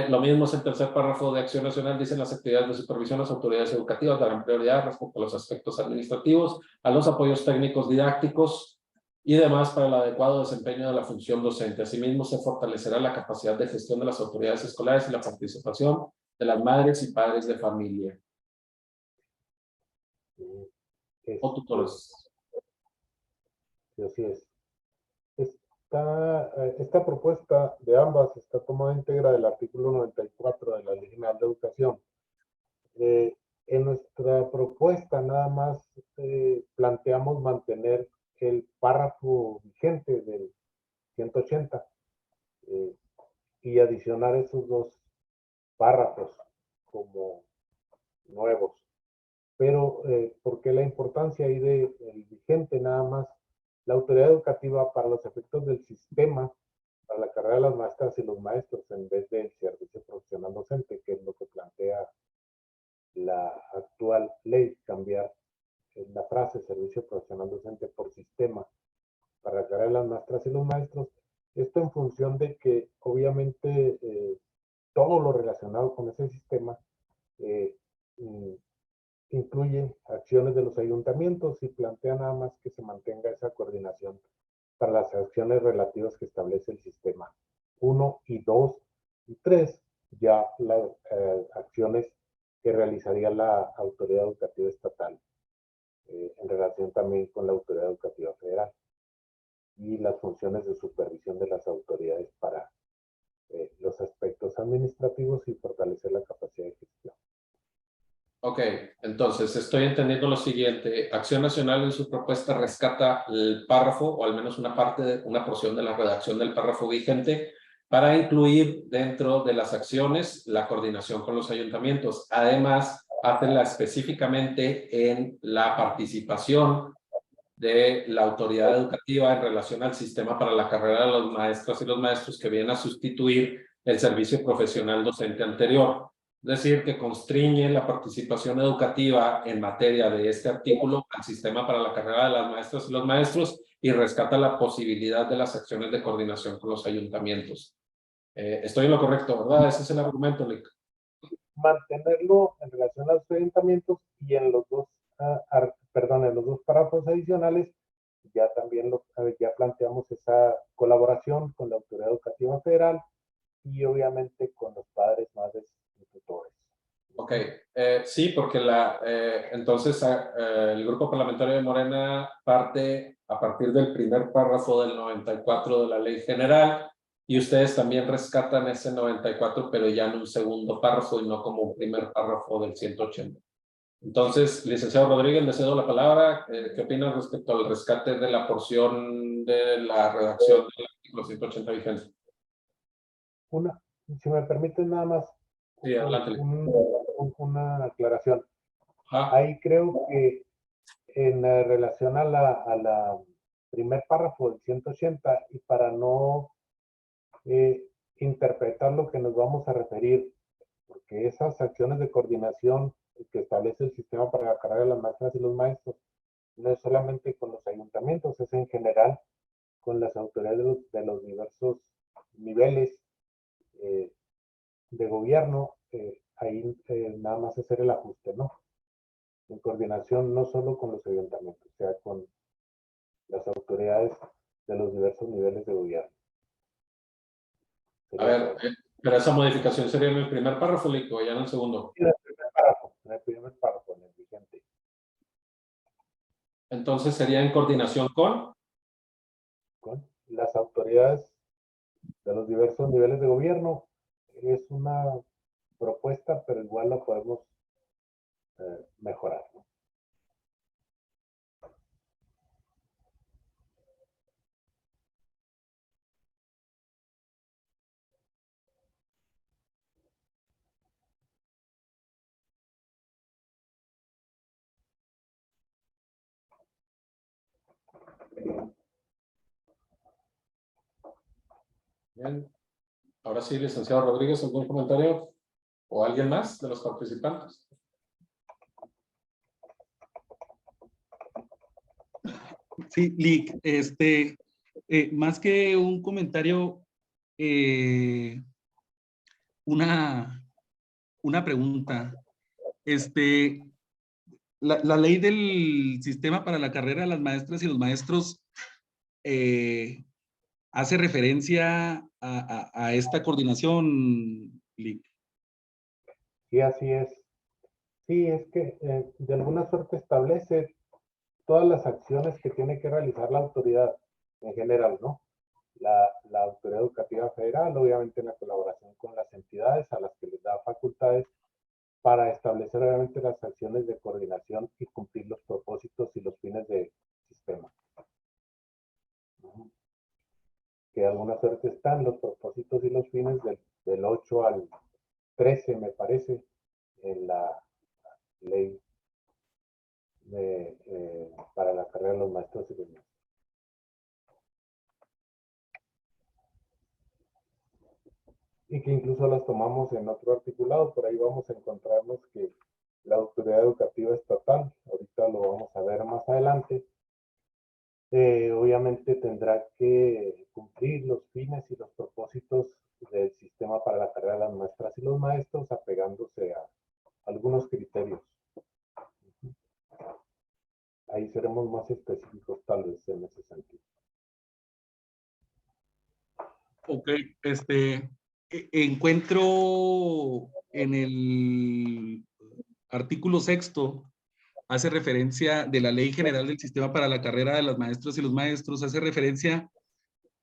Lo mismo es el tercer párrafo de Acción Nacional. Dicen: las actividades de supervisión, las autoridades educativas darán prioridad respecto a los aspectos administrativos, a los apoyos técnicos didácticos y demás para el adecuado desempeño de la función docente. Asimismo, se fortalecerá la capacidad de gestión de las autoridades escolares y la participación de las madres y padres de familia o tutores. Sí, así es. Esta propuesta de ambas está tomada íntegra del artículo 94 de la Ley General de Educación. En nuestra propuesta nada más planteamos mantener el párrafo vigente del 180 y adicionar esos dos párrafos como nuevos. Pero, ¿por qué la importancia ahí del vigente nada más? La autoridad educativa, para los efectos del sistema, para la carrera de las maestras y los maestros, en vez del servicio profesional docente, que es lo que plantea la actual ley, cambiar la frase servicio profesional docente por sistema para la carrera de las maestras y los maestros. Esto en función de que, obviamente, todo lo relacionado con ese sistema incluye acciones de los ayuntamientos y plantea nada más que se mantenga esa coordinación para las acciones relativas que establece el sistema 1 y 2 y 3, ya las acciones que realizaría la autoridad educativa estatal en relación también con la autoridad educativa federal y las funciones de supervisión de las autoridades para los aspectos administrativos y fortalecer la capacidad de gestión. Ok, entonces estoy entendiendo lo siguiente. Acción Nacional en su propuesta rescata el párrafo, o al menos una parte, una porción de la redacción del párrafo vigente, para incluir dentro de las acciones la coordinación con los ayuntamientos. Además, hacenla específicamente en la participación de la autoridad educativa en relación al sistema para la carrera de los maestras y los maestros, que viene a sustituir el servicio profesional docente anterior. Es decir, que constriñe la participación educativa en materia de este artículo al sistema para la carrera de las maestras y los maestros y rescata la posibilidad de las acciones de coordinación con los ayuntamientos. Estoy en lo correcto, ¿verdad? Ese es el argumento, Lic. Mantenerlo en relación a los ayuntamientos y en los dos, en los dos párrafos adicionales ya también ya planteamos esa colaboración con la autoridad educativa federal y obviamente con los padres, madres y tutores. Ok, sí, porque entonces el grupo parlamentario de Morena parte a partir del primer párrafo del 94 de la ley general y ustedes también rescatan ese 94, pero ya en un segundo párrafo y no como un primer párrafo del 180. Entonces, licenciado Rodríguez, le cedo la palabra. ¿Qué opina respecto al rescate de la porción de la redacción del artículo 180 vigente? Si me permiten nada más Sí, adelante. una aclaración. Ajá. Ahí creo que en relación a la primer párrafo del 180 y para no interpretar lo que nos vamos a referir, porque esas acciones de coordinación que establece el sistema para la carrera de las maestras y los maestros no es solamente con los ayuntamientos, es en general con las autoridades de los diversos niveles de gobierno, ahí nada más hacer el ajuste, ¿no? En coordinación no solo con los ayuntamientos, o sea, con las autoridades de los diversos niveles de gobierno. A ver, pero esa modificación sería en el primer párrafo, Lico, ya en el segundo. En el primer párrafo, en el vigente. Entonces sería en coordinación con las autoridades de los diversos niveles de gobierno. Es una propuesta, pero igual la podemos mejorar, ¿no? Bien. Ahora sí, licenciado Rodríguez, ¿algún comentario? ¿O alguien más de los participantes? Sí, Lic, más que un comentario, una pregunta. La ley del sistema para la carrera de las maestras y los maestros hace referencia a esta coordinación, Lic. Sí, así es. Sí, es que de alguna suerte establece todas las acciones que tiene que realizar la autoridad en general, ¿no? La autoridad educativa federal, obviamente en la colaboración con las entidades a las que les da facultades para establecer obviamente las acciones de coordinación y cumplir los propósitos y los fines del sistema. Que de alguna suerte están los propósitos y los fines del 8 al 13, me parece, en la ley para la carrera de los maestros y los maestros. Y que incluso las tomamos en otro articulado, por ahí vamos a encontrarnos que la autoridad educativa estatal, ahorita lo vamos a ver más adelante, obviamente tendrá que cumplir los fines y los propósitos del sistema para la carrera de las maestras y los maestros, apegándose a algunos criterios. Ahí seremos más específicos tal vez en ese sentido. Ok, encuentro en el artículo 6º, hace referencia de la Ley General del Sistema para la Carrera de las Maestras y los Maestros, hace referencia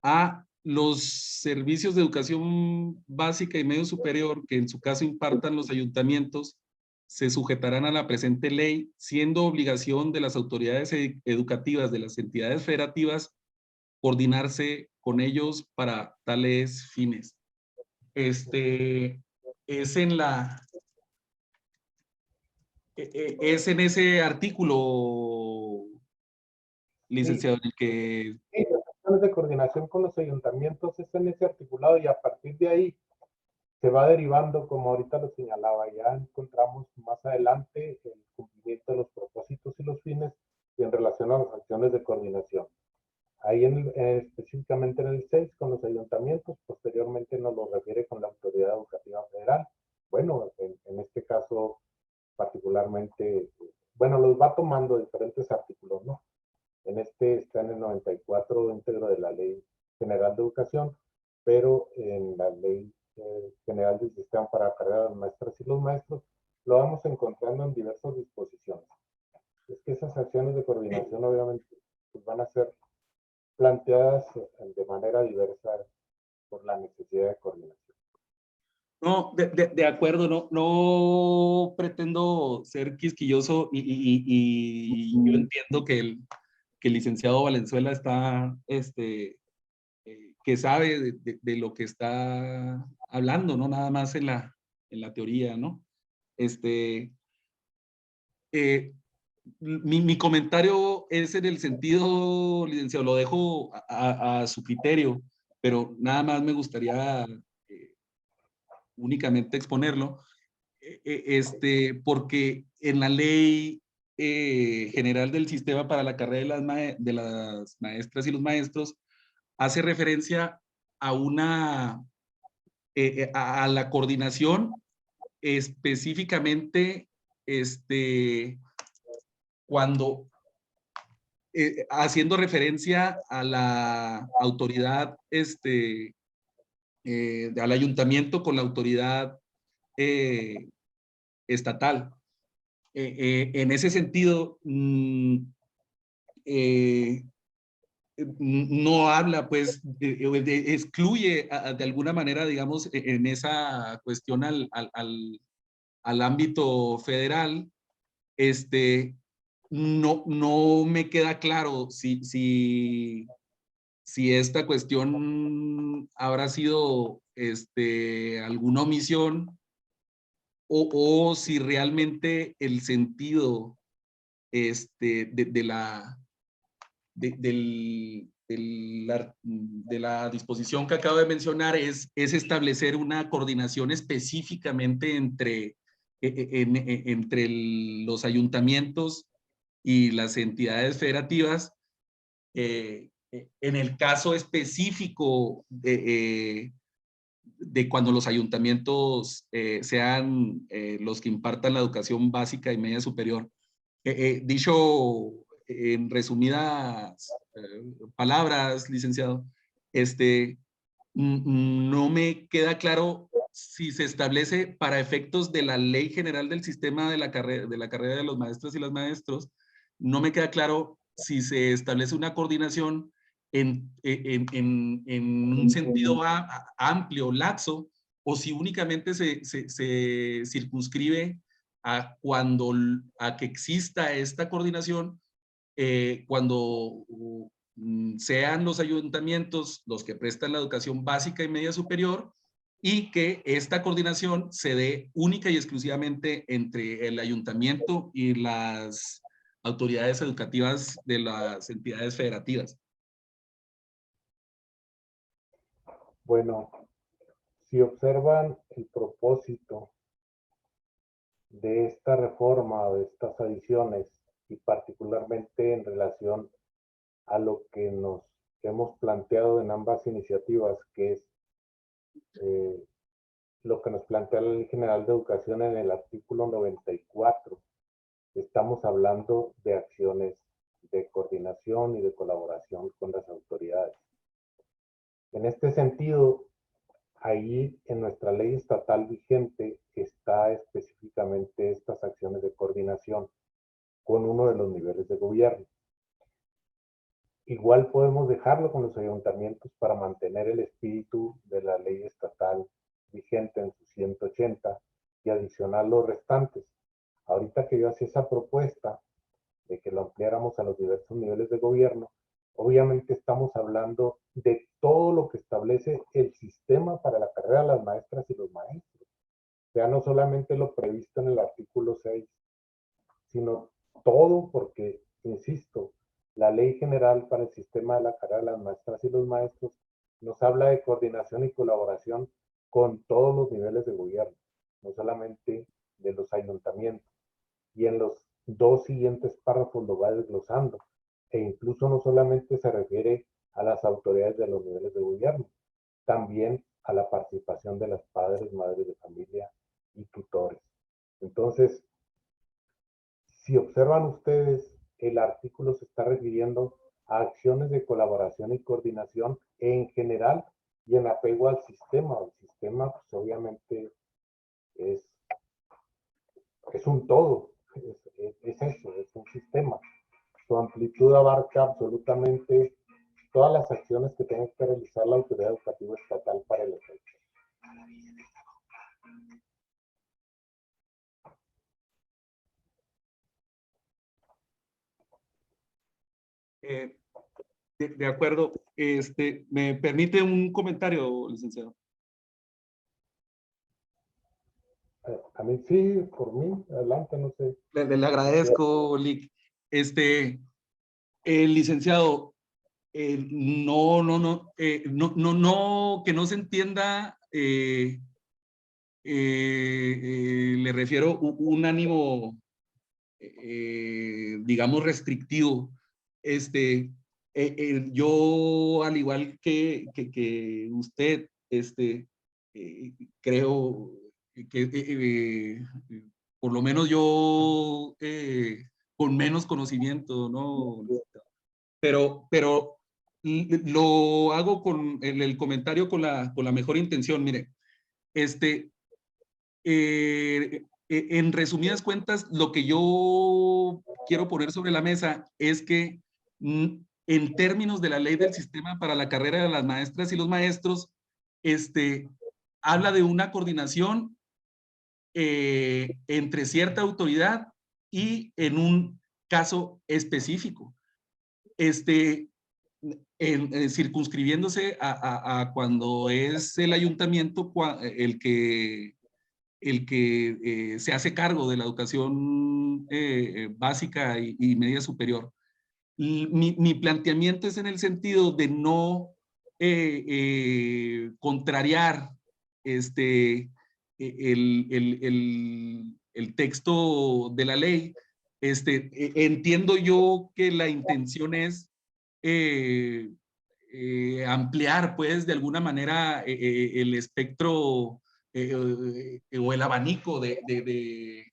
a los servicios de educación básica y medio superior que en su caso impartan los ayuntamientos, se sujetarán a la presente ley, siendo obligación de las autoridades educativas de las entidades federativas coordinarse con ellos para tales fines. Es en ese artículo, licenciado, en el que... Sí, las acciones de coordinación con los ayuntamientos es en ese articulado y a partir de ahí se va derivando, como ahorita lo señalaba, ya encontramos más adelante el cumplimiento de los propósitos y los fines y en relación a las acciones de coordinación. Ahí específicamente en el 6 con los ayuntamientos, posteriormente nos lo refiere con la Autoridad Educativa Federal. Bueno, en este caso particularmente, bueno, los va tomando diferentes artículos, ¿no? En este está en el 94 íntegro de la Ley General de Educación, pero en la Ley General del Sistema para la Carrera de las Maestras y los Maestros lo vamos encontrando en diversas disposiciones. Es que esas acciones de coordinación obviamente pues, van a ser planteadas de manera diversa por la necesidad de coordinación. No, de acuerdo, no pretendo ser quisquilloso y yo entiendo que el licenciado Valenzuela está, que sabe de lo que está hablando, no nada más en la teoría, ¿no? Mi comentario es en el sentido, licenciado, lo dejo a su criterio, pero nada más me gustaría únicamente exponerlo, porque en la ley general del sistema para la carrera de las maestras y los maestros hace referencia a a la coordinación específicamente cuando haciendo referencia a la autoridad, al ayuntamiento con la autoridad estatal. En ese sentido, no habla, pues, excluye de alguna manera, digamos, en esa cuestión al ámbito federal, no me queda claro si esta cuestión habrá sido alguna omisión o si realmente el sentido de la disposición que acabo de mencionar es establecer una coordinación específicamente entre los ayuntamientos y las entidades federativas, en el caso específico de cuando los ayuntamientos sean los que impartan la educación básica y media superior. Dicho en resumidas palabras, licenciado, no me queda claro si se establece para efectos de la Ley General del Sistema de la carrera de los maestros y las maestros, no me queda claro si se establece una coordinación en un sentido amplio, laxo, o si únicamente se circunscribe a que exista esta coordinación cuando sean los ayuntamientos los que prestan la educación básica y media superior y que esta coordinación se dé única y exclusivamente entre el ayuntamiento y las autoridades educativas de las entidades federativas. Bueno, si observan el propósito de esta reforma o de estas adiciones y particularmente en relación a lo que nos hemos planteado en ambas iniciativas, que es lo que nos plantea la Ley General de Educación en el artículo 94. Estamos hablando de acciones de coordinación y de colaboración con las autoridades. En este sentido, ahí en nuestra ley estatal vigente está específicamente estas acciones de coordinación con uno de los niveles de gobierno. Igual podemos dejarlo con los ayuntamientos para mantener el espíritu de la ley estatal vigente en su 180 y adicionar los restantes. Ahorita que yo hacía esa propuesta de que lo ampliáramos a los diversos niveles de gobierno, obviamente estamos hablando de todo lo que establece el sistema para la carrera de las maestras y los maestros. O sea, no solamente lo previsto en el artículo 6, sino todo porque, insisto, la Ley General para el Sistema de la Carrera de las Maestras y los Maestros nos habla de coordinación y colaboración con todos los niveles de gobierno, no solamente de los ayuntamientos. Y en los dos siguientes párrafos lo va desglosando. E incluso no solamente se refiere a las autoridades de los niveles de gobierno, también a la participación de las padres, madres de familia y tutores. Entonces, si observan ustedes, el artículo se está refiriendo a acciones de colaboración y coordinación en general y en apego al sistema. El sistema, pues obviamente, es un todo, es eso, es un sistema. Su amplitud abarca absolutamente todas las acciones que tenga que realizar la autoridad educativa estatal para el efecto. De acuerdo. ¿Me permite un comentario, licenciado? A mí sí, por mí, adelante, no sé. Le agradezco, Lic. Licenciado, no, que no se entienda, le refiero un ánimo, digamos, restrictivo. Yo, al igual que usted, creo que por lo menos yo con menos conocimiento, ¿no? Pero lo hago con el comentario con la mejor intención. Mire, en resumidas cuentas, lo que yo quiero poner sobre la mesa es que en términos de la ley del sistema para la carrera de las maestras y los maestros, habla de una coordinación entre cierta autoridad y en un caso específico. Circunscribiéndose a cuando es el ayuntamiento el que se hace cargo de la educación básica y media superior. Mi planteamiento es en el sentido de no contrariar el texto de la ley. Entiendo yo que la intención es ampliar, pues, de alguna manera el espectro o el abanico de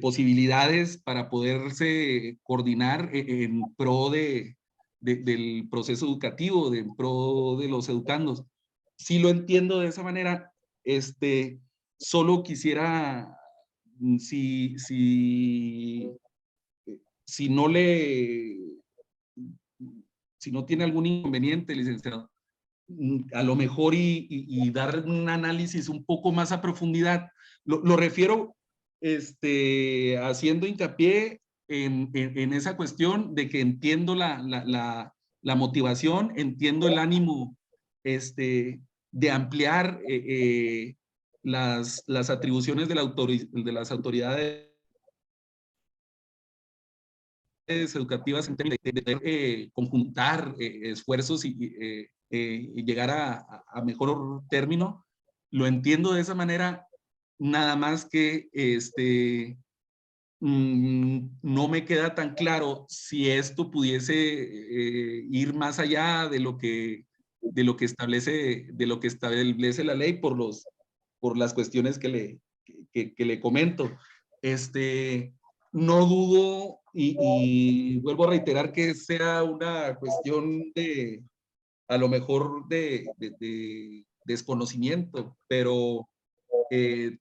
posibilidades para poderse coordinar en pro del proceso educativo, en pro de los educandos. Si lo entiendo de esa manera, solo quisiera, si no si no tiene algún inconveniente, licenciado, a lo mejor y dar un análisis un poco más a profundidad. Lo refiero haciendo hincapié en esa cuestión de que entiendo la motivación, entiendo el ánimo de ampliar las atribuciones de las autoridades educativas en términos de conjuntar esfuerzos y llegar a mejor término. Lo entiendo de esa manera, nada más que no me queda tan claro si esto pudiese ir más allá de lo que establece la ley por las cuestiones que le comento. No dudo y vuelvo a reiterar que sea una cuestión a lo mejor de desconocimiento, pero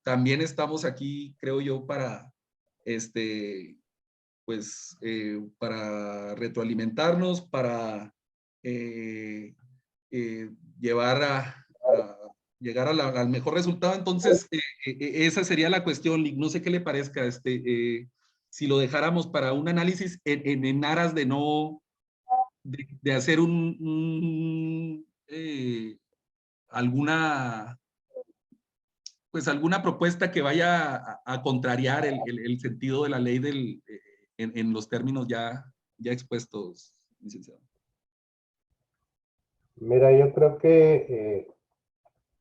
también estamos aquí, creo yo, para para retroalimentarnos, para llevar llegar al mejor resultado. Entonces, esa sería la cuestión, Lic. No sé qué le parezca, si lo dejáramos para un análisis en aras de no, de hacer alguna propuesta que vaya a contrariar el sentido de la ley en los términos ya expuestos, licenciado. Mira, yo creo que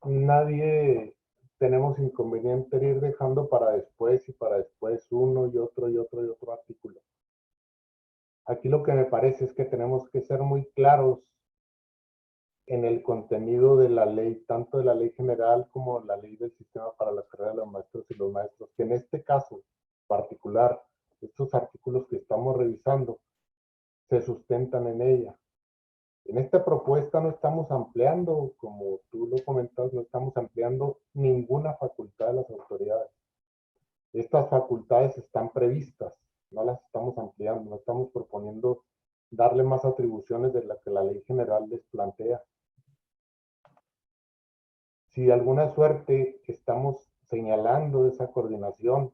nadie tenemos inconveniente en ir dejando para después y para después uno y otro y otro y otro artículo. Aquí lo que me parece es que tenemos que ser muy claros en el contenido de la ley, tanto de la ley general como la ley del sistema para la carrera de los maestros y los maestros, que en este caso particular, estos artículos que estamos revisando se sustentan en ella. En esta propuesta no estamos ampliando, como tú lo comentas, no estamos ampliando ninguna facultad de las autoridades. Estas facultades están previstas, no las estamos ampliando, no estamos proponiendo darle más atribuciones de las que la ley general les plantea. Si de alguna suerte estamos señalando esa coordinación,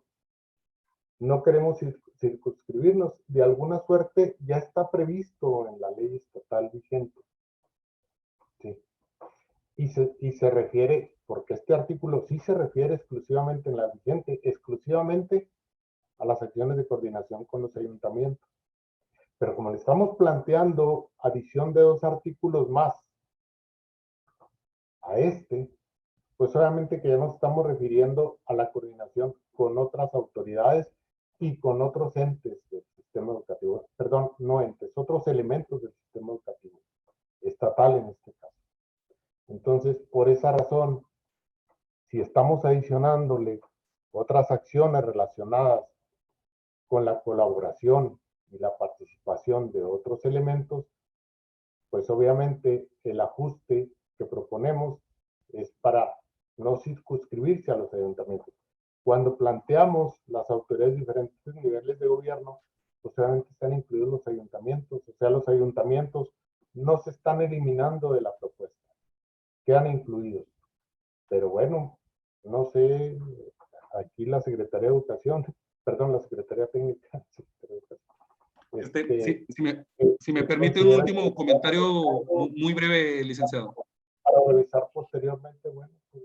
no queremos circunscribirnos, de alguna suerte ya está previsto en la ley estatal vigente. Sí. Y se refiere, porque este artículo sí se refiere exclusivamente en la vigente, exclusivamente a las acciones de coordinación con los ayuntamientos. Pero como le estamos planteando adición de 2 artículos más a este, pues obviamente que ya nos estamos refiriendo a la coordinación con otras autoridades y con otros entes del sistema educativo, perdón, no entes, otros elementos del sistema educativo, estatal en este caso. Entonces, por esa razón, si estamos adicionándole otras acciones relacionadas con la colaboración y la participación de otros elementos, pues obviamente el ajuste que proponemos es para no circunscribirse a los ayuntamientos. Cuando planteamos las autoridades de diferentes niveles de gobierno, pues obviamente están incluidos los ayuntamientos, o sea, los ayuntamientos no se están eliminando de la propuesta, quedan incluidos. Pero bueno, no sé, aquí la Secretaría de Educación, perdón, la Secretaría Técnica, Si me permite un último comentario muy breve, licenciado. Para revisar posteriormente, bueno, pues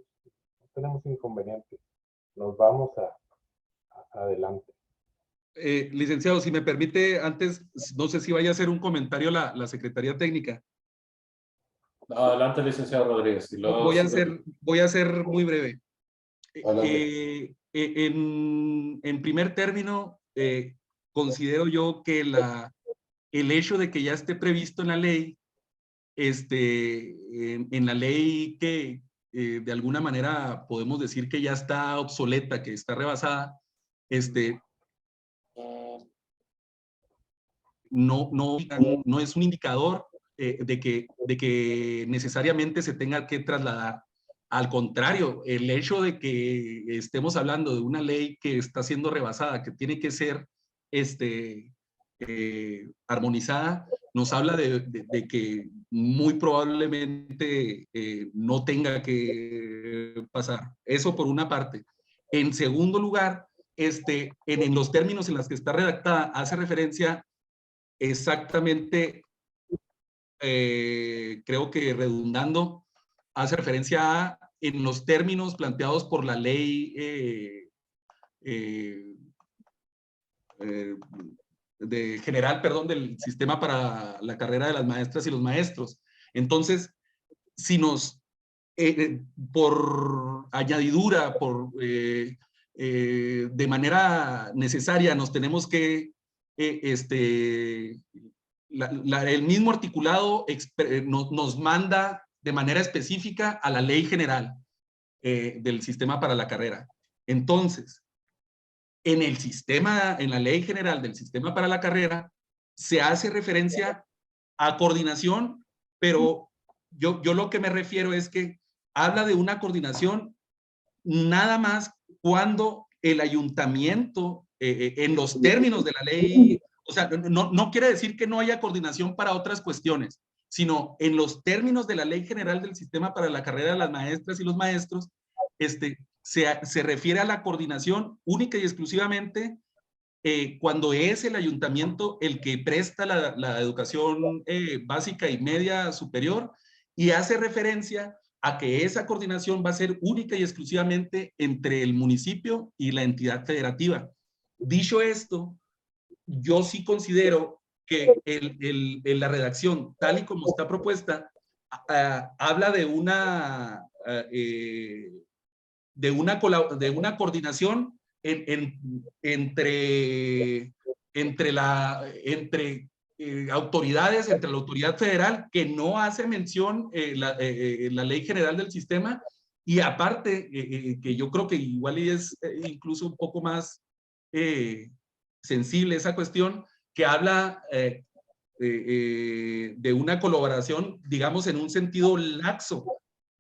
no tenemos inconvenientes. Nos vamos adelante. Licenciado, si me permite, antes, no sé si vaya a hacer un comentario la Secretaría Técnica. Adelante, licenciado Rodríguez. Y luego voy a ser muy breve. Adelante. En primer término, considero yo que el hecho de que ya esté previsto en la ley, en la ley que de alguna manera podemos decir que ya está obsoleta, que está rebasada, no es un indicador de que necesariamente se tenga que trasladar. Al contrario, el hecho de que estemos hablando de una ley que está siendo rebasada, que tiene que ser armonizada, nos habla de que muy probablemente no tenga que pasar. Eso por una parte. En segundo lugar, en los términos en los que está redactada, hace referencia exactamente, creo que redundando, hace referencia a en los términos planteados por la ley general, perdón, del sistema para la carrera de las maestras y los maestros. Entonces, si nos, por añadidura, de manera necesaria, nos tenemos que, el mismo articulado nos manda de manera específica a la ley general del sistema para la carrera. Entonces, en la ley general del sistema para la carrera, se hace referencia a coordinación, pero yo lo que me refiero es que habla de una coordinación nada más cuando el ayuntamiento, en los términos de la ley, o sea, no quiere decir que no haya coordinación para otras cuestiones, sino en los términos de la ley general del sistema para la carrera de las maestras y los maestros, se refiere a la coordinación única y exclusivamente cuando es el ayuntamiento el que presta la educación básica y media superior, y hace referencia a que esa coordinación va a ser única y exclusivamente entre el municipio y la entidad federativa. Dicho esto, yo sí considero que la redacción, tal y como está propuesta, habla de una de una coordinación entre autoridades, entre la autoridad federal, que no hace mención la Ley General del Sistema, y aparte, que yo creo que igual es incluso un poco más sensible esa cuestión, que habla de una colaboración, digamos, en un sentido laxo,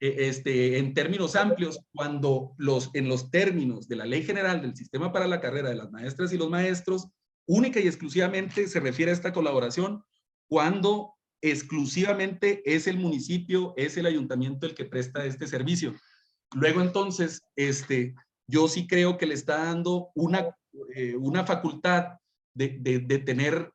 en términos amplios, cuando en los términos de la Ley General del Sistema para la Carrera de las Maestras y los Maestros, única y exclusivamente se refiere a esta colaboración cuando exclusivamente es el municipio, es el ayuntamiento el que presta este servicio. Luego entonces, yo sí creo que le está dando una facultad de tener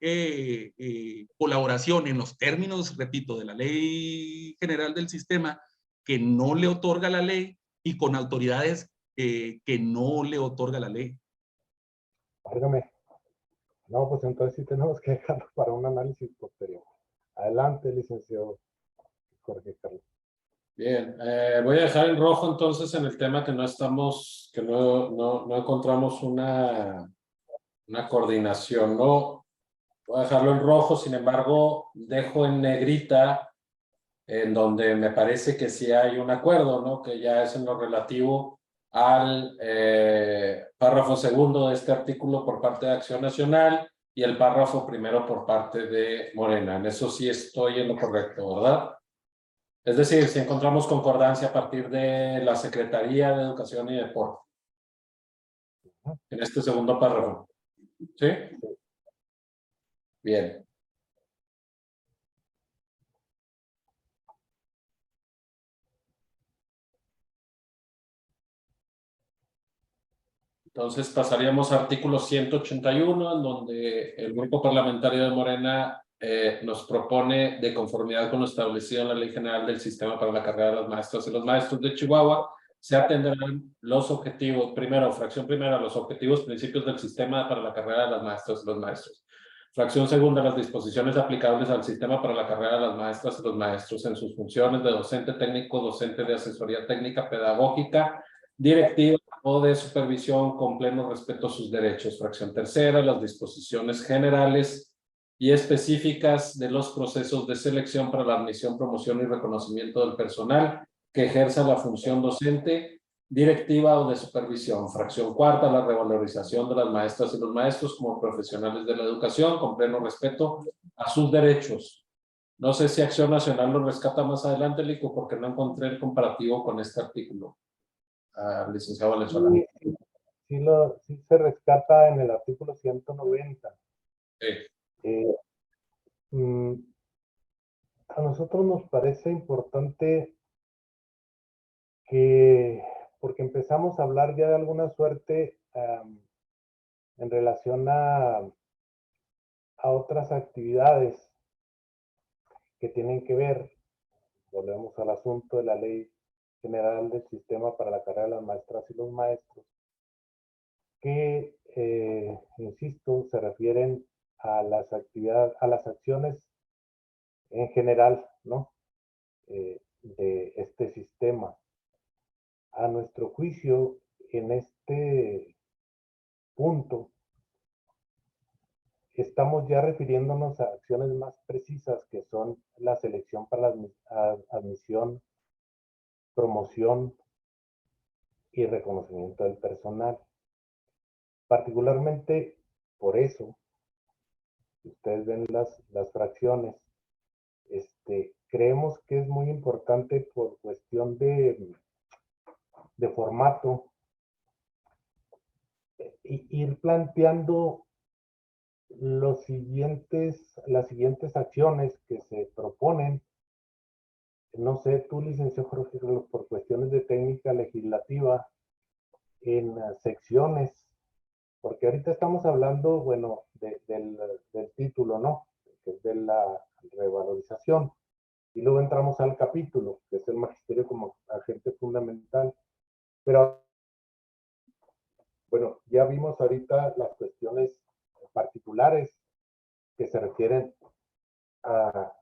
colaboración en los términos, repito, de la Ley General del Sistema, que no le otorga la ley, y con autoridades que no le otorga la ley. Válgame. No, pues entonces sí tenemos que dejarlo para un análisis posterior. Adelante, licenciado Jorge Carlos. Bien, voy a dejar en rojo entonces en el tema que no encontramos una coordinación, ¿no? Voy a dejarlo en rojo, sin embargo, dejo en negrita en donde me parece que sí hay un acuerdo, ¿no? Que ya es en lo relativo al párrafo segundo de este artículo por parte de Acción Nacional y el párrafo primero por parte de Morena. En eso sí estoy en lo correcto, ¿verdad? Es decir, si encontramos concordancia a partir de la Secretaría de Educación y Deporte. En este segundo párrafo. ¿Sí? Bien. Entonces pasaríamos a artículo 181, en donde el grupo parlamentario de Morena nos propone, de conformidad con lo establecido en la Ley General del Sistema para la Carrera de las Maestras y los Maestros de Chihuahua, se atenderán los objetivos, fracción primera, los objetivos, principios del sistema para la carrera de las maestras y los maestros. Fracción segunda, las disposiciones aplicables al sistema para la carrera de las maestras y los maestros en sus funciones de docente técnico, docente de asesoría técnica pedagógica, directiva o de supervisión con pleno respeto a sus derechos. Fracción tercera, las disposiciones generales y específicas de los procesos de selección para la admisión, promoción y reconocimiento del personal que ejerza la función docente, directiva o de supervisión. Fracción cuarta, la revalorización de las maestras y los maestros como profesionales de la educación con pleno respeto a sus derechos. No sé si Acción Nacional lo rescata más adelante, Lico, porque no encontré el comparativo con este artículo. Licenciado Valenzuela. Sí se rescata en el artículo 190. Sí. A nosotros nos parece importante que, porque empezamos a hablar ya de alguna suerte en relación a otras actividades que tienen que ver, volvemos al asunto de la Ley General del Sistema para la Carrera de las Maestras y los Maestros, que, insisto, se refieren a las actividades, a las acciones en general, ¿no? De este sistema. A nuestro juicio, en este punto, estamos ya refiriéndonos a acciones más precisas que son la selección para la admisión, promoción y reconocimiento del personal. Particularmente por eso, si ustedes ven las fracciones, creemos que es muy importante por cuestión de formato, ir planteando las siguientes acciones que se proponen. No sé, tú, licenciado Jorge, por cuestiones de técnica legislativa, en secciones, porque ahorita estamos hablando, bueno, del título, ¿no? Que es de la revalorización. Y luego entramos al capítulo, que es el magisterio como agente fundamental. Pero, bueno, ya vimos ahorita las cuestiones particulares que se refieren a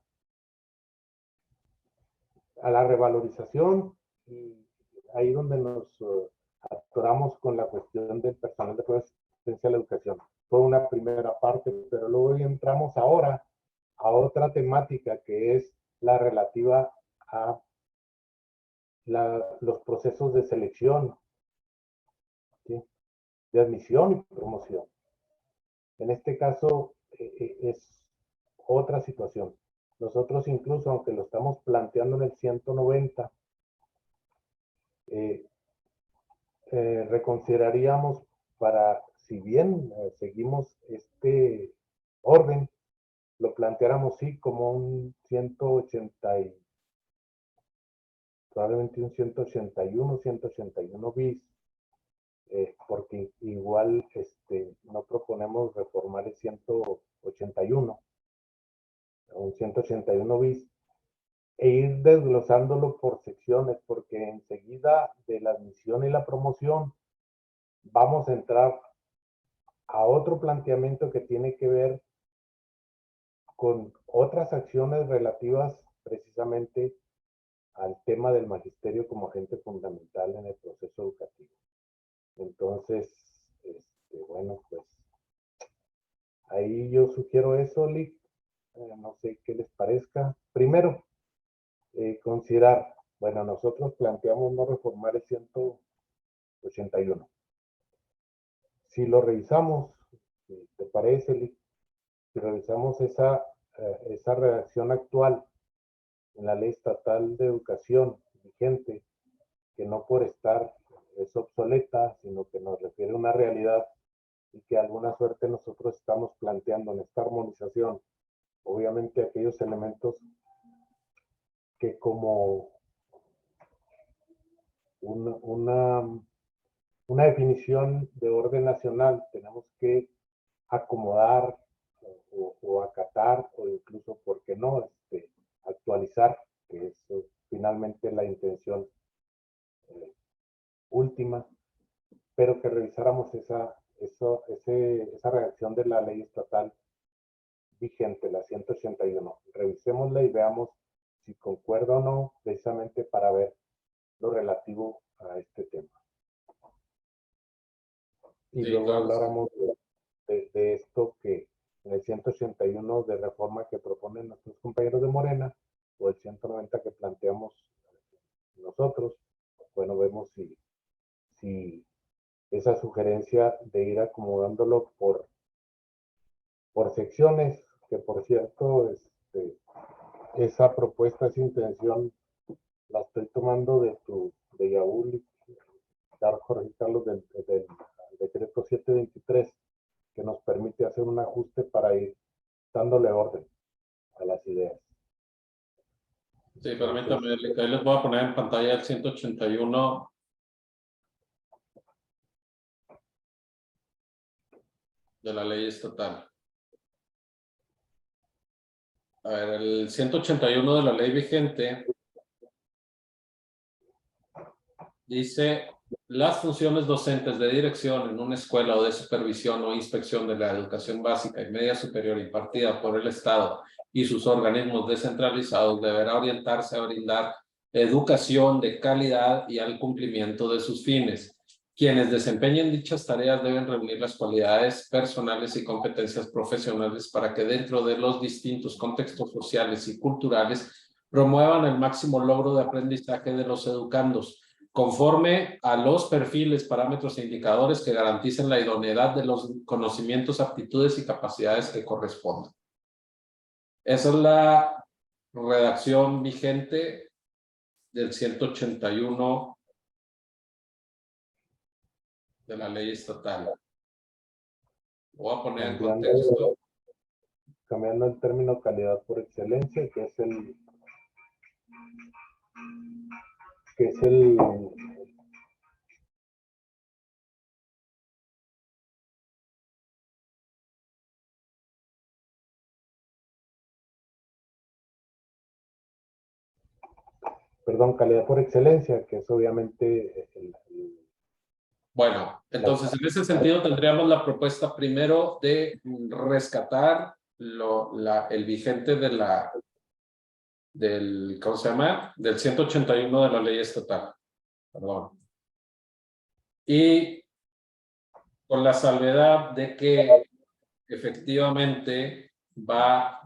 la revalorización, y ahí donde nos atoramos con la cuestión del personal de asistencia a la educación. Fue una primera parte, pero luego entramos ahora a otra temática que es la relativa a los procesos de selección, ¿sí? De admisión y promoción. En este caso es otra situación. Nosotros incluso, aunque lo estamos planteando en el 190, reconsideraríamos para, si bien seguimos este orden, lo planteáramos sí como un 180 y probablemente un 181 bis, porque igual no proponemos reformar el 181 o un 181 bis, e ir desglosándolo por secciones, porque enseguida de la admisión y la promoción vamos a entrar a otro planteamiento que tiene que ver con otras acciones relativas precisamente al tema del magisterio como agente fundamental en el proceso educativo. Entonces, bueno, pues ahí yo sugiero eso, Lick. No sé qué les parezca. Primero, considerar, bueno, nosotros planteamos no reformar el 181. Si lo revisamos, si te parece, Lick, si revisamos esa redacción actual en la Ley Estatal de Educación vigente, que no por estar es obsoleta, sino que nos refiere a una realidad y que a alguna suerte nosotros estamos planteando en esta armonización, obviamente aquellos elementos que como una definición de orden nacional tenemos que acomodar o acatar o incluso, ¿por qué no?, actualizar, que es finalmente la intención última, pero que revisáramos esa redacción de la ley estatal vigente, la 181. Revisémosla y veamos si concuerda o no, precisamente para ver lo relativo a este tema. Y sí, luego claro, habláramos de esto que en el 181 de reforma que proponen nuestros compañeros de Morena, o el 190 que planteamos nosotros, bueno, vemos si esa sugerencia de ir acomodándolo por secciones, que por cierto, esa propuesta, esa intención, la estoy tomando de Yaúl, Jorge Carlos, del decreto 723, que nos permite hacer un ajuste para ir dándole orden a las ideas. sí, permítame, ahí les voy a poner en pantalla el 181 de la ley estatal. A ver, el 181 de la ley vigente dice: las funciones docentes de dirección en una escuela o de supervisión o inspección de la educación básica y media superior impartida por el Estado y sus organismos descentralizados deberá orientarse a brindar educación de calidad y al cumplimiento de sus fines. Quienes desempeñen dichas tareas deben reunir las cualidades personales y competencias profesionales para que dentro de los distintos contextos sociales y culturales promuevan el máximo logro de aprendizaje de los educandos, conforme a los perfiles, parámetros e indicadores que garanticen la idoneidad de los conocimientos, aptitudes y capacidades que correspondan. Esa es la redacción vigente del 181 de la ley estatal. Lo voy a poner en contexto. Cambiando el término calidad por excelencia, que es el perdón, calidad por excelencia, que es obviamente Bueno, entonces en ese sentido tendríamos la propuesta primero de rescatar el vigente del ¿cómo se llama? Del 181 de la ley estatal. Perdón. Y con la salvedad de que efectivamente va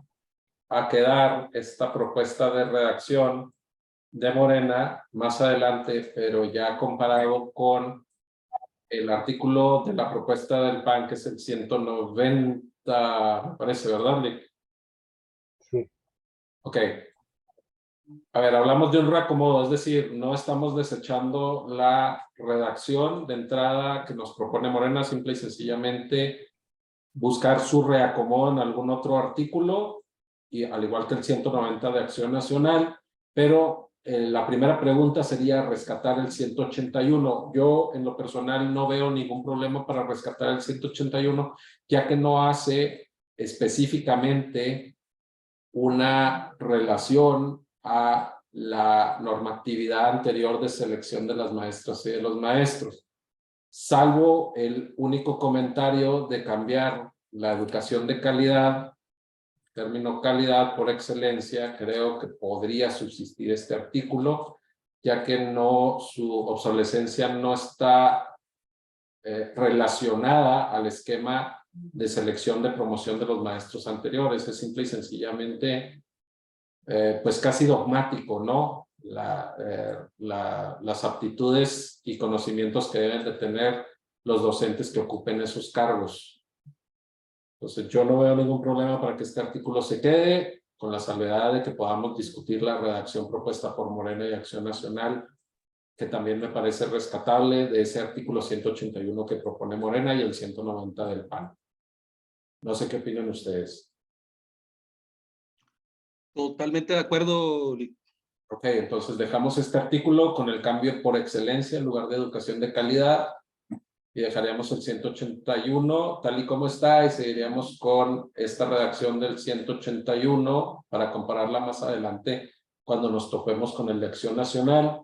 a quedar esta propuesta de redacción de Morena más adelante, pero ya comparado con el artículo de la propuesta del PAN, que es el 190, me parece, ¿verdad, Lick? Sí. Ok. A ver, hablamos de un reacomodo, es decir, no estamos desechando la redacción de entrada que nos propone Morena, simple y sencillamente buscar su reacomodo en algún otro artículo, y al igual que el 190 de Acción Nacional, pero la primera pregunta sería rescatar el 181. Yo en lo personal no veo ningún problema para rescatar el 181, ya que no hace específicamente una relación a la normatividad anterior de selección de las maestras y de los maestros, salvo el único comentario de cambiar la educación de calidad, término calidad por excelencia. Creo que podría subsistir este artículo, ya que no, su obsolescencia no está relacionada al esquema de selección de promoción de los maestros anteriores. Es simple y sencillamente pues casi dogmático, ¿no? Las aptitudes y conocimientos que deben de tener los docentes que ocupen esos cargos. Entonces yo no veo ningún problema para que este artículo se quede, con la salvedad de que podamos discutir la redacción propuesta por Morena y Acción Nacional, que también me parece rescatable, de ese artículo 181 que propone Morena y el 190 del PAN. No sé qué opinan ustedes. Totalmente de acuerdo. Ok, entonces dejamos este artículo con el cambio por excelencia en lugar de educación de calidad, y dejaríamos el 181 tal y como está, y seguiríamos con esta redacción del 181 para compararla más adelante cuando nos topemos con el de Acción Nacional,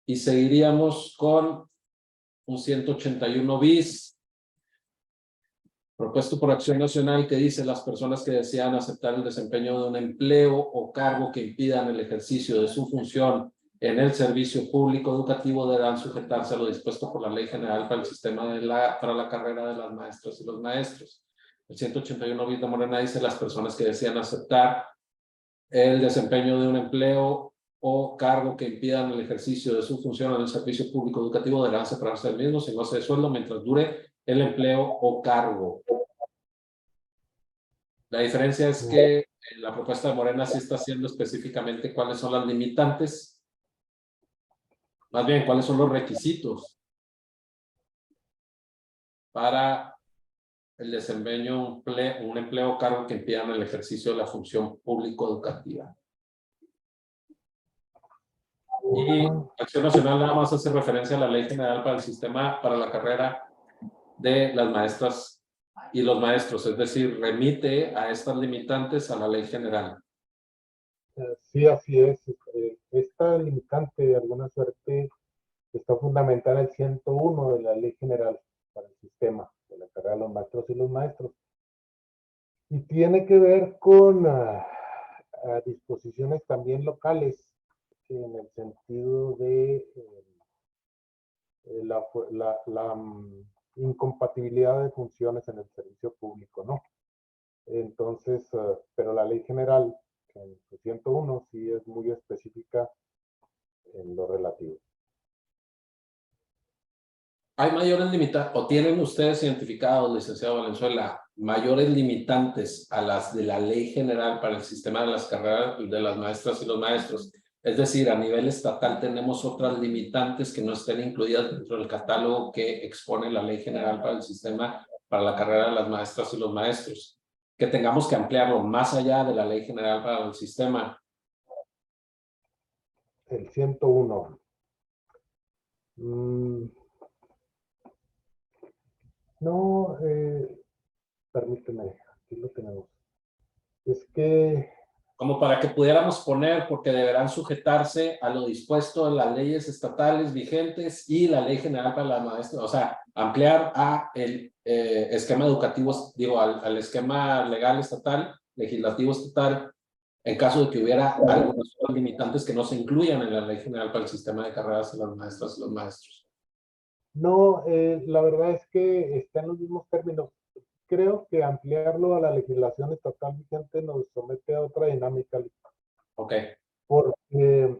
y seguiríamos con un 181 bis propuesto por Acción Nacional, que dice: las personas que desean aceptar el desempeño de un empleo o cargo que impidan el ejercicio de su función en el servicio público educativo deberán sujetarse a lo dispuesto por la Ley General para el sistema para la carrera de las maestras y los maestros. El 181 bis de Morena dice: las personas que desean aceptar el desempeño de un empleo o cargo que impidan el ejercicio de su función en el servicio público educativo deberán separarse del mismo sin goce de sueldo mientras dure el empleo o cargo. La diferencia es que la propuesta de Morena sí está haciendo específicamente cuáles son las limitantes, más bien cuáles son los requisitos para el desempeño de un empleo o cargo que impidan el ejercicio de la función público-educativa. Y Acción Nacional nada más hace referencia a la Ley General para el sistema, para la carrera de las maestras y los maestros, es decir, remite a estas limitantes a la Ley General. Sí, así es. Esta limitante, de alguna suerte, está fundamentada en el 101 de la Ley General para el sistema de la carrera de los maestros y los maestros. Y tiene que ver con disposiciones también locales, en el sentido de la incompatibilidad de funciones en el servicio público, ¿no? Entonces, pero la Ley General, en su 101, sí es muy específica en lo relativo. ¿Hay mayores limitantes, o tienen ustedes identificados, licenciado Valenzuela, mayores limitantes a las de la Ley General para el sistema de las carreras de las maestras y los maestros? Es decir, a nivel estatal tenemos otras limitantes que no estén incluidas dentro del catálogo que expone la Ley General para el sistema para la carrera de las maestras y los maestros, que tengamos que ampliarlo más allá de la Ley General para el sistema. El 101. No, permíteme, aquí lo tenemos. Es que... Como para que pudiéramos poner, porque deberán sujetarse a lo dispuesto en las leyes estatales vigentes y la Ley General para la maestra, o sea, ampliar a el esquema educativo, digo, al esquema legal estatal, legislativo estatal, en caso de que hubiera algunos limitantes que no se incluyan en la Ley General para el Sistema de Carreras de las Maestras y los Maestros. No, la verdad es que está en los mismos términos. Creo que ampliarlo a la legislación estatal vigente nos somete a otra dinámica, Ok, porque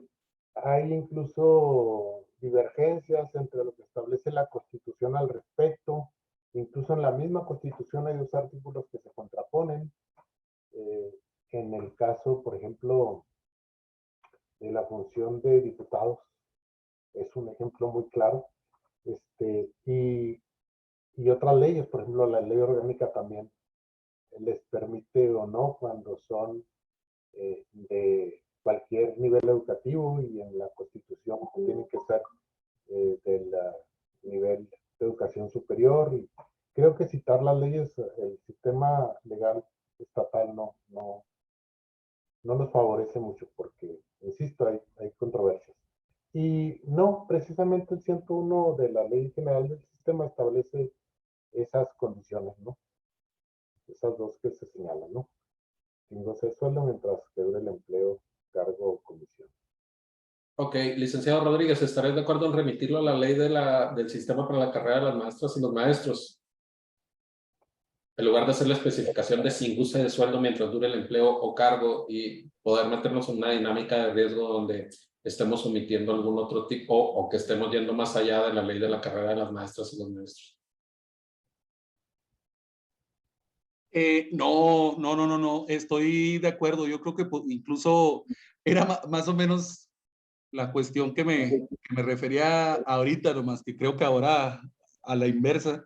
hay incluso divergencias entre lo que establece la Constitución al respecto. Incluso en la misma Constitución hay dos artículos que se contraponen. En el caso, por ejemplo, de la función de diputados, es un ejemplo muy claro. Y otras leyes, por ejemplo, la ley orgánica también les permite o no cuando son de cualquier nivel educativo, y en la Constitución tienen que ser del nivel de educación superior. Y creo que citar las leyes, el sistema legal estatal no nos favorece mucho porque, insisto, hay controversias. Y no, precisamente el 101 de la Ley General del Sistema establece esas condiciones, ¿no? Esas dos que se señalan, ¿no? Sin goce de sueldo mientras que dure el empleo, cargo o comisión. ok, licenciado Rodríguez, ¿estaré de acuerdo en remitirlo a la ley del Sistema para la Carrera de las Maestras y los Maestros? En lugar de hacer la especificación de sin goce de sueldo mientras dure el empleo o cargo, y poder meternos en una dinámica de riesgo donde estemos omitiendo algún otro tipo o que estemos yendo más allá de la ley de la carrera de las maestras y los maestros. No, estoy de acuerdo. Yo creo que incluso era más o menos la cuestión que me refería ahorita, nomás que creo que ahora a la inversa.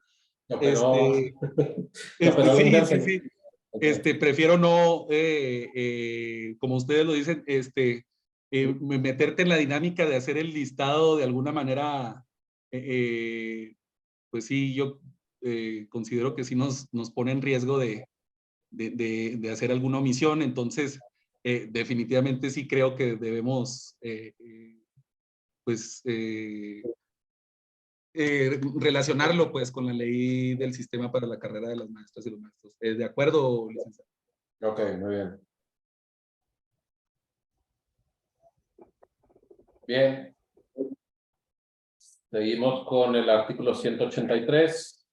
No, pero, Sí. Okay. Prefiero no, como ustedes lo dicen, meterte en la dinámica de hacer el listado de alguna manera. Pues sí, yo considero que sí nos pone en riesgo de hacer alguna omisión. Entonces, definitivamente sí creo que debemos, pues, relacionarlo pues con la ley del sistema para la carrera de las maestras y los maestros. ¿De acuerdo, licenciado? Ok, muy bien. Bien. Seguimos con el artículo 183.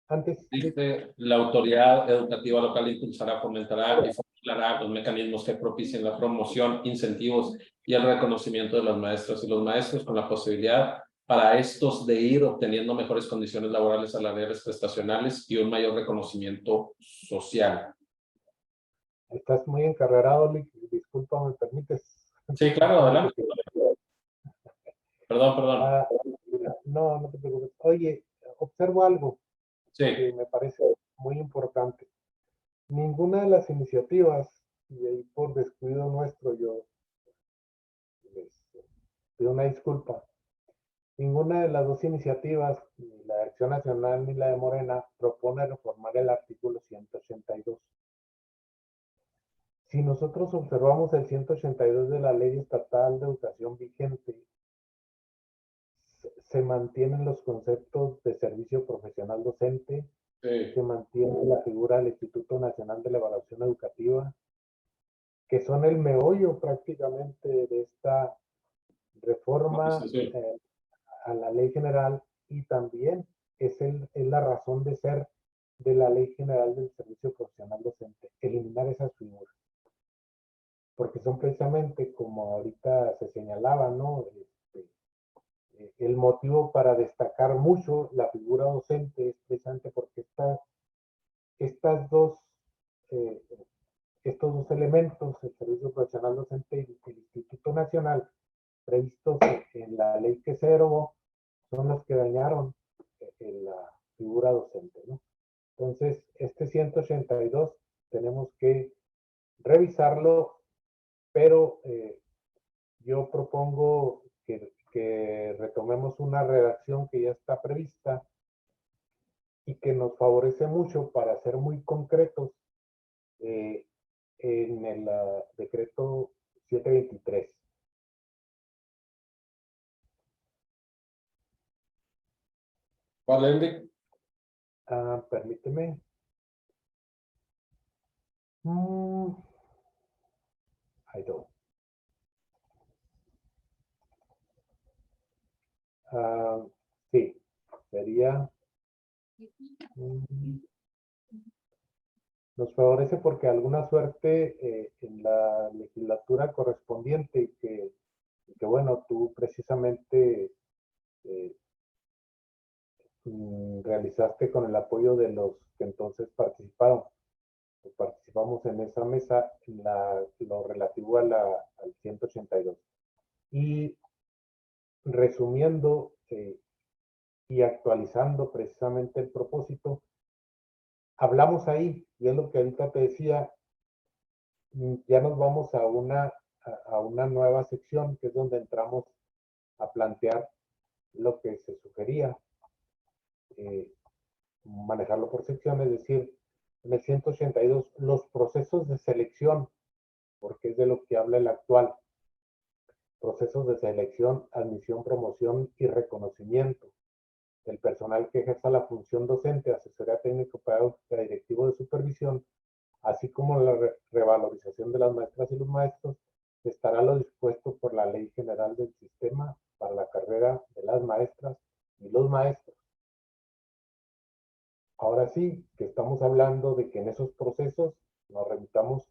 Antes, Dice, la autoridad educativa local impulsará, fomentará y formulará los mecanismos que propicien la promoción, incentivos y el reconocimiento de las maestras y los maestros, con la posibilidad para estos de ir obteniendo mejores condiciones laborales, salariales, prestacionales y un mayor reconocimiento social. estás muy encarrerado, disculpa, ¿me permites? Sí, claro, adelante. Perdón. No te preocupes. Oye, observo algo Sí, que me parece muy importante. Ninguna de las iniciativas, y ahí por descuido nuestro yo les pido una disculpa, ninguna de las dos iniciativas, ni la de Acción Nacional ni la de Morena, propone reformar el artículo 182. Si nosotros observamos el 182 de la Ley Estatal de Educación vigente, se mantienen los conceptos de servicio profesional docente, sí. se mantiene la figura del Instituto Nacional de la Evaluación Educativa, que son el meollo prácticamente de esta reforma Sí. a la ley general, y también es la razón de ser de la Ley General del Servicio Profesional Docente, eliminar esas figuras, porque son precisamente, como ahorita se señalaba, ¿no? El motivo para destacar mucho la figura docente es precisamente porque estas dos, eh, estos dos elementos, el servicio profesional docente y el Instituto Nacional, previstos en la ley que se derogó, son los que dañaron la figura docente, ¿no? Entonces, este 182 tenemos que revisarlo, pero yo propongo que retomemos una redacción que ya está prevista y que nos favorece mucho para ser muy concretos en el decreto 723. Vale, Permíteme. Hay dos. Sí, sería... nos favorece porque alguna suerte en la legislatura correspondiente y que bueno, tú precisamente realizaste con el apoyo de los que entonces participaron. Participamos en esa mesa en lo relativo a al 182. Y resumiendo y actualizando precisamente el propósito, hablamos ahí, y es lo que ahorita te decía, ya nos vamos a una nueva sección, que es donde entramos a plantear lo que se sugería, manejarlo por sección, es decir, en el 182, los procesos de selección, porque es de lo que habla el actual, procesos de selección, admisión, promoción y reconocimiento del personal que ejerza la función docente, asesoría técnico-pedagógica, directivo de supervisión, así como la revalorización de las maestras y los maestros, estará lo dispuesto por la Ley General del Sistema para la carrera de las maestras y los maestros. Ahora sí, que estamos hablando de que en esos procesos nos remitamos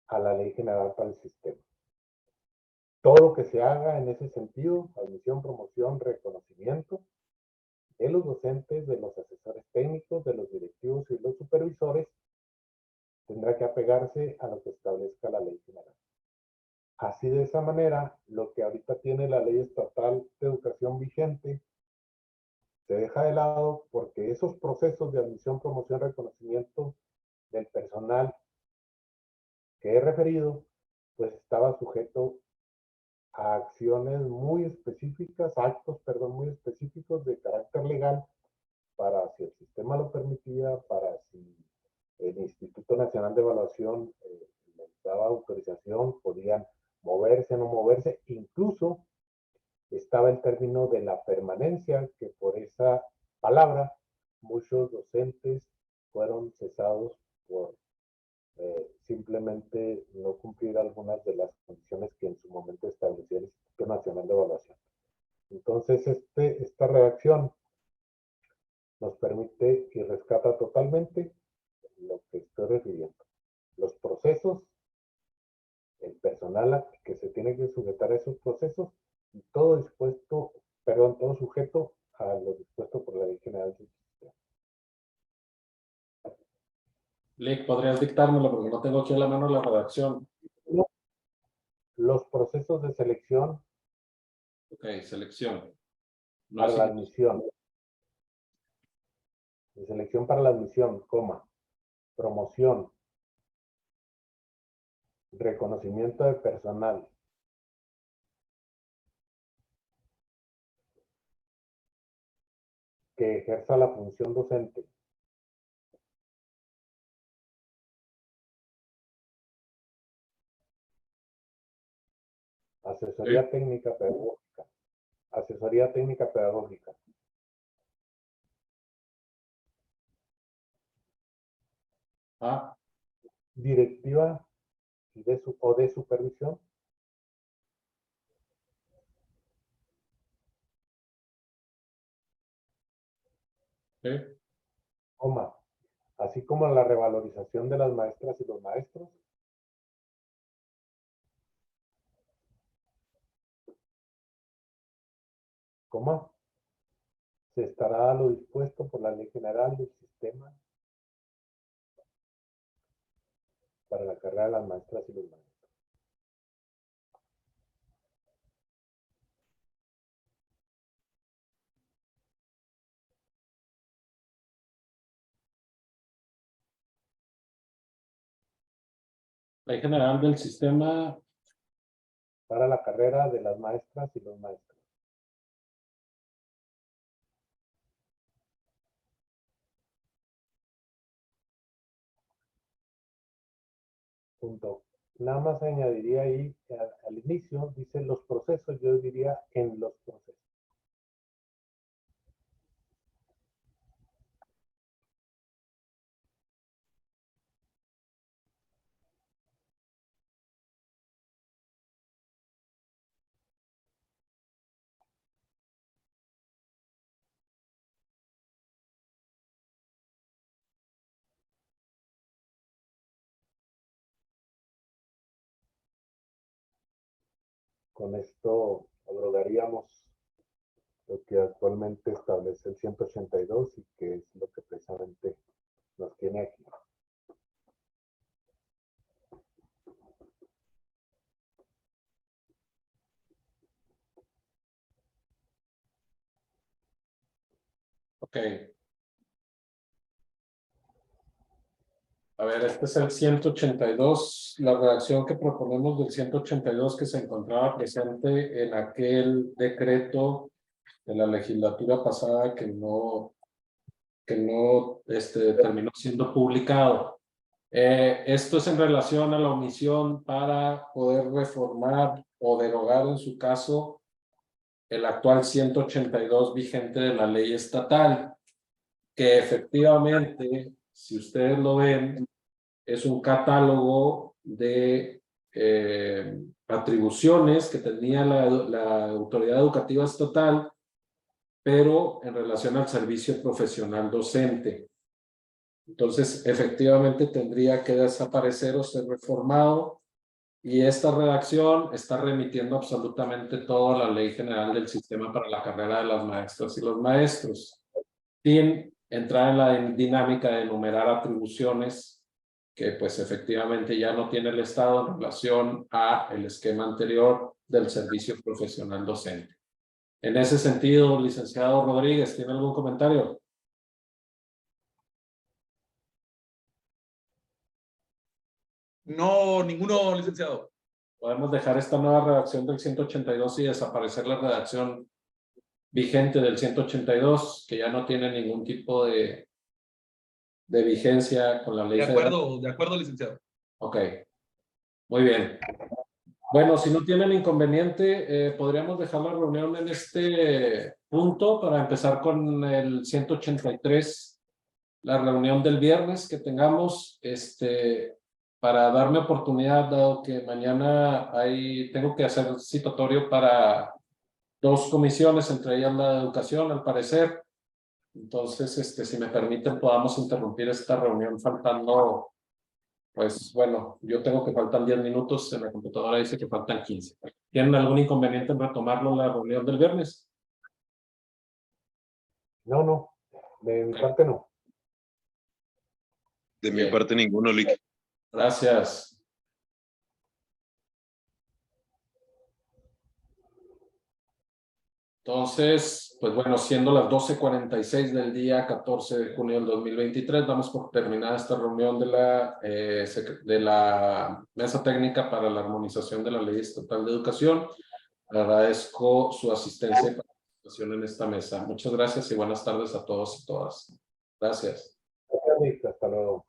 a la Ley General para el Sistema. Todo lo que se haga en ese sentido, admisión, promoción, reconocimiento de los docentes, de los asesores técnicos, de los directivos y los supervisores, tendrá que apegarse a lo que establezca la Ley General. Así, de esa manera, lo que ahorita tiene la Ley Estatal de Educación vigente se deja de lado, porque esos procesos de admisión, promoción, reconocimiento del personal que he referido, pues estaba sujeto a acciones muy específicas, actos, perdón, muy específicos de carácter legal, para si el sistema lo permitía, para si el Instituto Nacional de Evaluación les daba autorización, podían moverse, no moverse, incluso estaba el término de la permanencia, que por esa palabra muchos docentes fueron cesados por simplemente no cumplir algunas de las condiciones que en su momento establecía el Instituto Nacional de Evaluación. Entonces, esta redacción nos permite y rescata totalmente lo que estoy refiriendo. Los procesos, el personal que se tiene que sujetar a esos procesos y todo dispuesto, perdón, todo sujeto a lo dispuesto por la Ley General del Sistema. Lick, ¿podrías dictármelo? Porque no tengo aquí a la mano la redacción. Los procesos de selección Ok, selección. No para es la admisión. De selección para la admisión, coma, promoción, reconocimiento de personal, que ejerza la función docente, asesoría técnica pedagógica, asesoría técnica pedagógica, directiva y o de supervisión, coma, así como la revalorización de las maestras y los maestros, coma, se estará a lo dispuesto por la Ley General del Sistema para la carrera de las maestras y los maestros. Ley General del Sistema. Para la carrera de las maestras y los maestros. Punto. Nada más añadiría ahí al inicio, dice los procesos, yo diría en los procesos. con esto abrogaríamos lo que actualmente establece el 182 y que es lo que precisamente nos tiene aquí. Ok. A ver, este es el 182, la redacción que proponemos del 182 que se encontraba presente en aquel decreto de la legislatura pasada que no terminó siendo publicado. Esto es en relación a la omisión para poder reformar o derogar en su caso el actual 182 vigente de la ley estatal, que efectivamente, si ustedes lo ven, es un catálogo de atribuciones que tenía la autoridad educativa estatal, pero en relación al servicio profesional docente. Entonces, efectivamente tendría que desaparecer o ser reformado, y esta redacción está remitiendo absolutamente todo a la Ley General del Sistema para la Carrera de las Maestras y los Maestros, sin entrar en la dinámica de enumerar atribuciones que pues efectivamente ya no tiene el Estado en relación a el esquema anterior del servicio profesional docente. En ese sentido, licenciado Rodríguez, ¿tiene algún comentario? No, ninguno, licenciado. Podemos dejar esta nueva redacción del 182 y desaparecer la redacción vigente del 182, que ya no tiene ningún tipo de vigencia con la ley federal. De acuerdo, licenciado. Ok, muy bien. Bueno, si no tienen inconveniente, podríamos dejar la reunión en este punto para empezar con el 183, la reunión del viernes que tengamos, para darme oportunidad, dado que mañana tengo que hacer citatorio para 2 comisiones, entre ellas la de educación, al parecer. Entonces, si me permiten, podamos interrumpir esta reunión faltando, pues bueno, yo tengo que faltan 10 minutos, en la computadora dice que faltan 15. ¿Tienen algún inconveniente en retomarlo la reunión del viernes? No, de mi parte no. De mi parte ninguno, Lick. Gracias. Entonces, pues bueno, siendo las 12:46 del día 14 de junio del 2023, damos por terminada esta reunión de la Mesa Técnica para la Armonización de la Ley Estatal de Educación. Agradezco su asistencia y participación en esta mesa. Muchas gracias y buenas tardes a todos y todas. Gracias. Hasta luego.